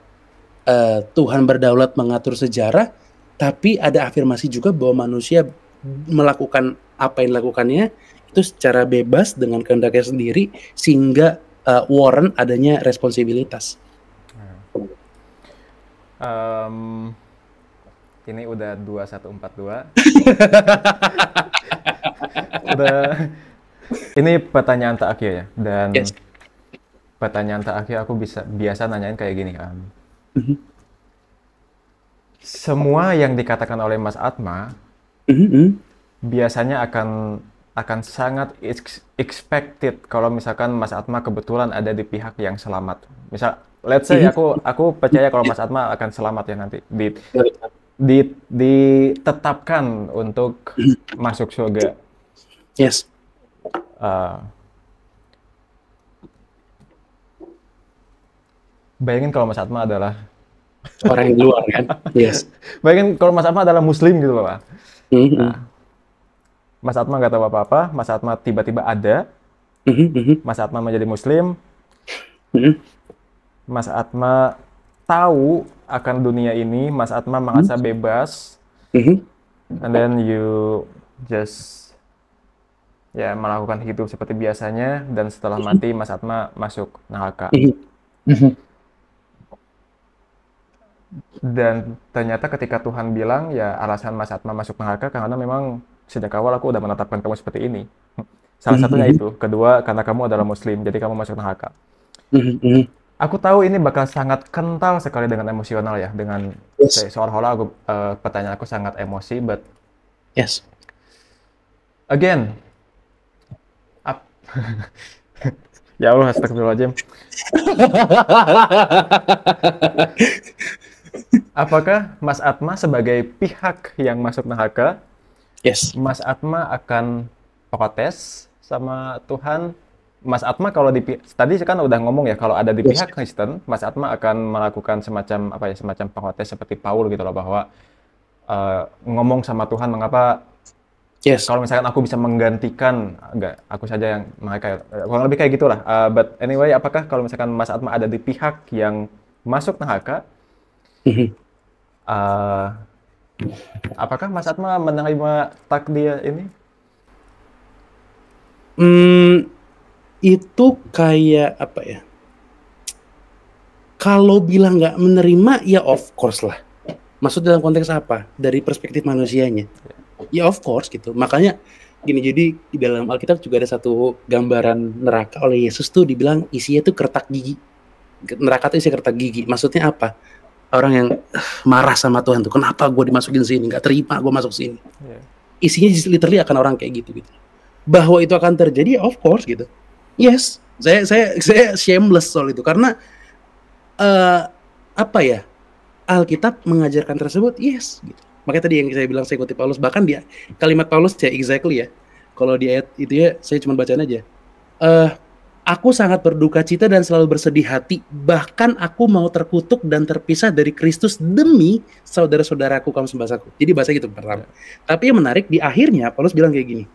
Tuhan berdaulat mengatur sejarah, tapi ada afirmasi juga bahwa manusia melakukan apa yang dilakukannya itu secara bebas dengan kehendaknya sendiri, sehingga warrant adanya responsibilitas. Em, ini udah 2142. Udah. Ini pertanyaan terakhir ya. Dan Yes. pertanyaan terakhir aku biasa nanyain kayak gini. Mhm. Semua yang dikatakan oleh Mas Atma Mhm. biasanya akan sangat expected kalau misalkan Mas Atma kebetulan ada di pihak yang selamat. Misal, let's say Mhm. aku percaya kalau Mas Atma akan selamat ya nanti ditetapkan untuk masuk surga. Yes. Uh, bayangin kalau Mas Atma adalah Orang yang di luar kan. Yes. bayangin kalau Mas Atma adalah Muslim gitu loh, Pak. Mhm. Nah, Mas Atma nggak tahu apa-apa, Mas Atma tiba-tiba ada, Mhm. Mhm. Mas Atma menjadi Muslim, Mhm. Mas Atma tahu akan dunia ini, Mas Atma merasa bebas, Mhm. and then you just ya melakukan hidup seperti biasanya, dan setelah mati Mas Atma masuk neraka. Mhm. Mhm. Dan ternyata ketika Tuhan bilang ya alasan Mas Atma masuk neraka karena memang sejak awal aku udah menetapkan kamu seperti ini. Salah satunya Mhm. itu. Kedua, karena kamu adalah Muslim, jadi kamu masuk neraka. Mhm. Mhm. Aku tahu ini bakal sangat kental sekali dengan emosional ya, dengan Yes. seolah-olah pertanyaan aku sangat emosi, but Yes. again, up. Ya Allah, astagfirullahaladzim. Apakah Mas Atma sebagai pihak yang masuk neraka, Yes. Mas Atma akan protes sama Tuhan? Mas Atma kalau tadi kan udah ngomong ya, kalau ada di Yes. pihak Kristen, Mas Atma akan melakukan semacam apa ya, semacam protes seperti Paul gitu loh, bahwa ngomong sama Tuhan mengapa Yes. kalau misalkan aku bisa menggantikan, enggak, aku saja yang mereka, kurang lebih kayak gitulah. But anyway, apakah kalau misalkan Mas Atma ada di pihak yang masuk neraka, Mhm. uh, apakah Mas Atma menerima takdir ini? Itu kayak apa ya? Kalau bilang nggak menerima, ya of course lah. Maksud dalam konteks apa? Dari perspektif manusianya. Ya of course gitu. Makanya gini, jadi di dalam Alkitab juga ada satu gambaran neraka oleh Yesus tuh dibilang isinya tuh kertak gigi. Neraka tuh isi kertak gigi. Maksudnya apa? Orang yang marah sama Tuhan tuh, kenapa gue dimasukin sini? Nggak terima gue masuk sini. Yeah. Isinya literally akan orang kayak gitu. Bahwa itu akan terjadi, of course gitu. Yes, saya shameless soal itu karena apa ya, Alkitab mengajarkan tersebut, yes gitu. Makanya tadi yang saya bilang saya kutip Paulus, bahkan dia kalimat Paulus ya exactly ya. Kalau di ayat itu ya saya cuma bacaan aja. Aku sangat berduka cita dan selalu bersedih hati, bahkan aku mau terkutuk dan terpisah dari Kristus demi saudara-saudaraku kaum sembasaku. Jadi bahasa gitu pertama. Tapi yang menarik di akhirnya Paulus bilang kayak gini.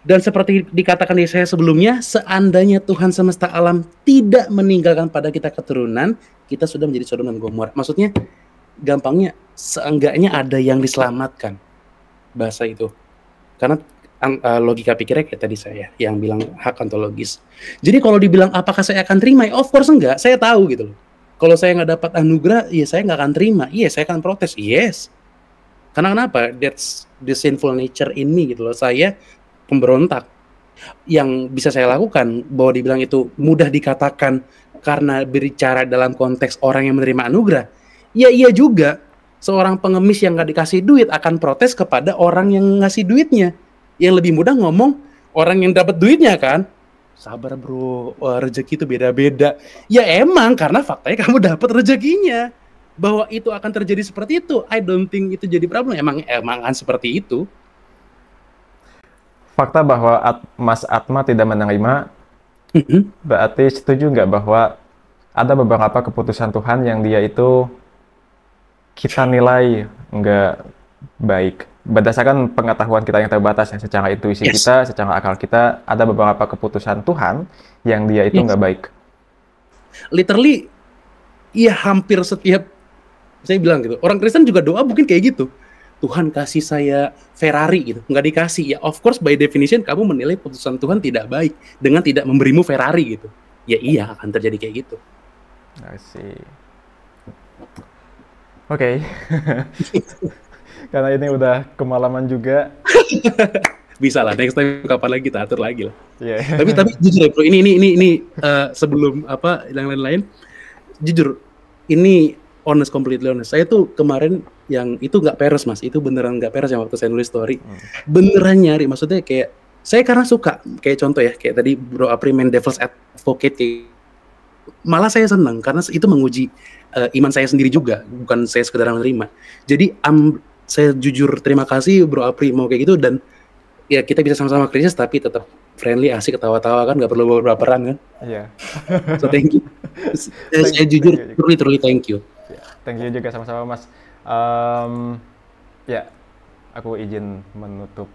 Dan seperti dikatakan di saya sebelumnya, seandainya Tuhan semesta alam tidak meninggalkan pada kita keturunan, kita sudah menjadi Sodom dan Gomora. Maksudnya, gampangnya, seenggaknya ada yang diselamatkan. Bahasa itu. Karena logika pikirnya kayak tadi saya, yang bilang hak ontologis. Jadi kalau dibilang apakah saya akan terima, of course enggak, saya tahu gitu loh. Kalau saya nggak dapat anugerah, ya saya nggak akan terima. Iya, saya akan protes. Yes. Karena kenapa? That's the sinful nature in me gitu loh. Saya pemberontak. Yang bisa saya lakukan bahwa dibilang itu mudah dikatakan karena berbicara dalam konteks orang yang menerima anugerah. Ya iya juga. Seorang pengemis yang nggak dikasih duit akan protes kepada orang yang ngasih duitnya. Yang lebih mudah ngomong orang yang dapat duitnya kan. Sabar bro, rezeki itu beda-beda. Ya emang karena faktanya kamu dapat rezekinya. Bahwa itu akan terjadi seperti itu, I don't think itu jadi problem. Emang akan seperti itu. Fakta bahwa Mas Atma tidak menerima, berarti setuju nggak bahwa ada beberapa keputusan Tuhan yang dia itu kita nilai nggak baik. Berdasarkan pengetahuan kita yang terbatas, ya, secara intuisi kita, secara akal kita, ada beberapa keputusan Tuhan yang dia itu nggak baik. Literally, ya hampir setiap, saya bilang gitu, orang Kristen juga doa mungkin kayak gitu. Tuhan kasih saya Ferrari gitu, nggak dikasih. Ya of course by definition kamu menilai putusan Tuhan tidak baik dengan tidak memberimu Ferrari gitu. Ya iya akan terjadi kayak gitu. I see. Oke. Karena ini udah kemalaman juga. Bisa lah, next time kapan lagi kita atur lagi lah. Yeah. Tapi jujur ya bro, ini sebelum apa yang lain-lain, jujur ini completely honest. Saya tuh kemarin yang itu nggak peres mas, itu beneran nggak peres yang waktu saya nulis story. Beneran nyari, maksudnya kayak saya karena suka, kayak contoh ya, kayak tadi Bro Apri main devil's advocate, kayak, malah saya senang karena itu menguji iman saya sendiri juga, bukan saya sekedar menerima. Jadi saya jujur terima kasih Bro Apri mau kayak gitu, dan ya kita bisa sama-sama krisis tapi tetap friendly, asik, ketawa-tawa kan, nggak perlu baperan kan. Iya. So thank you. Saya jujur truly thank you. Thank you juga sama-sama Mas. Ya, aku izin menutup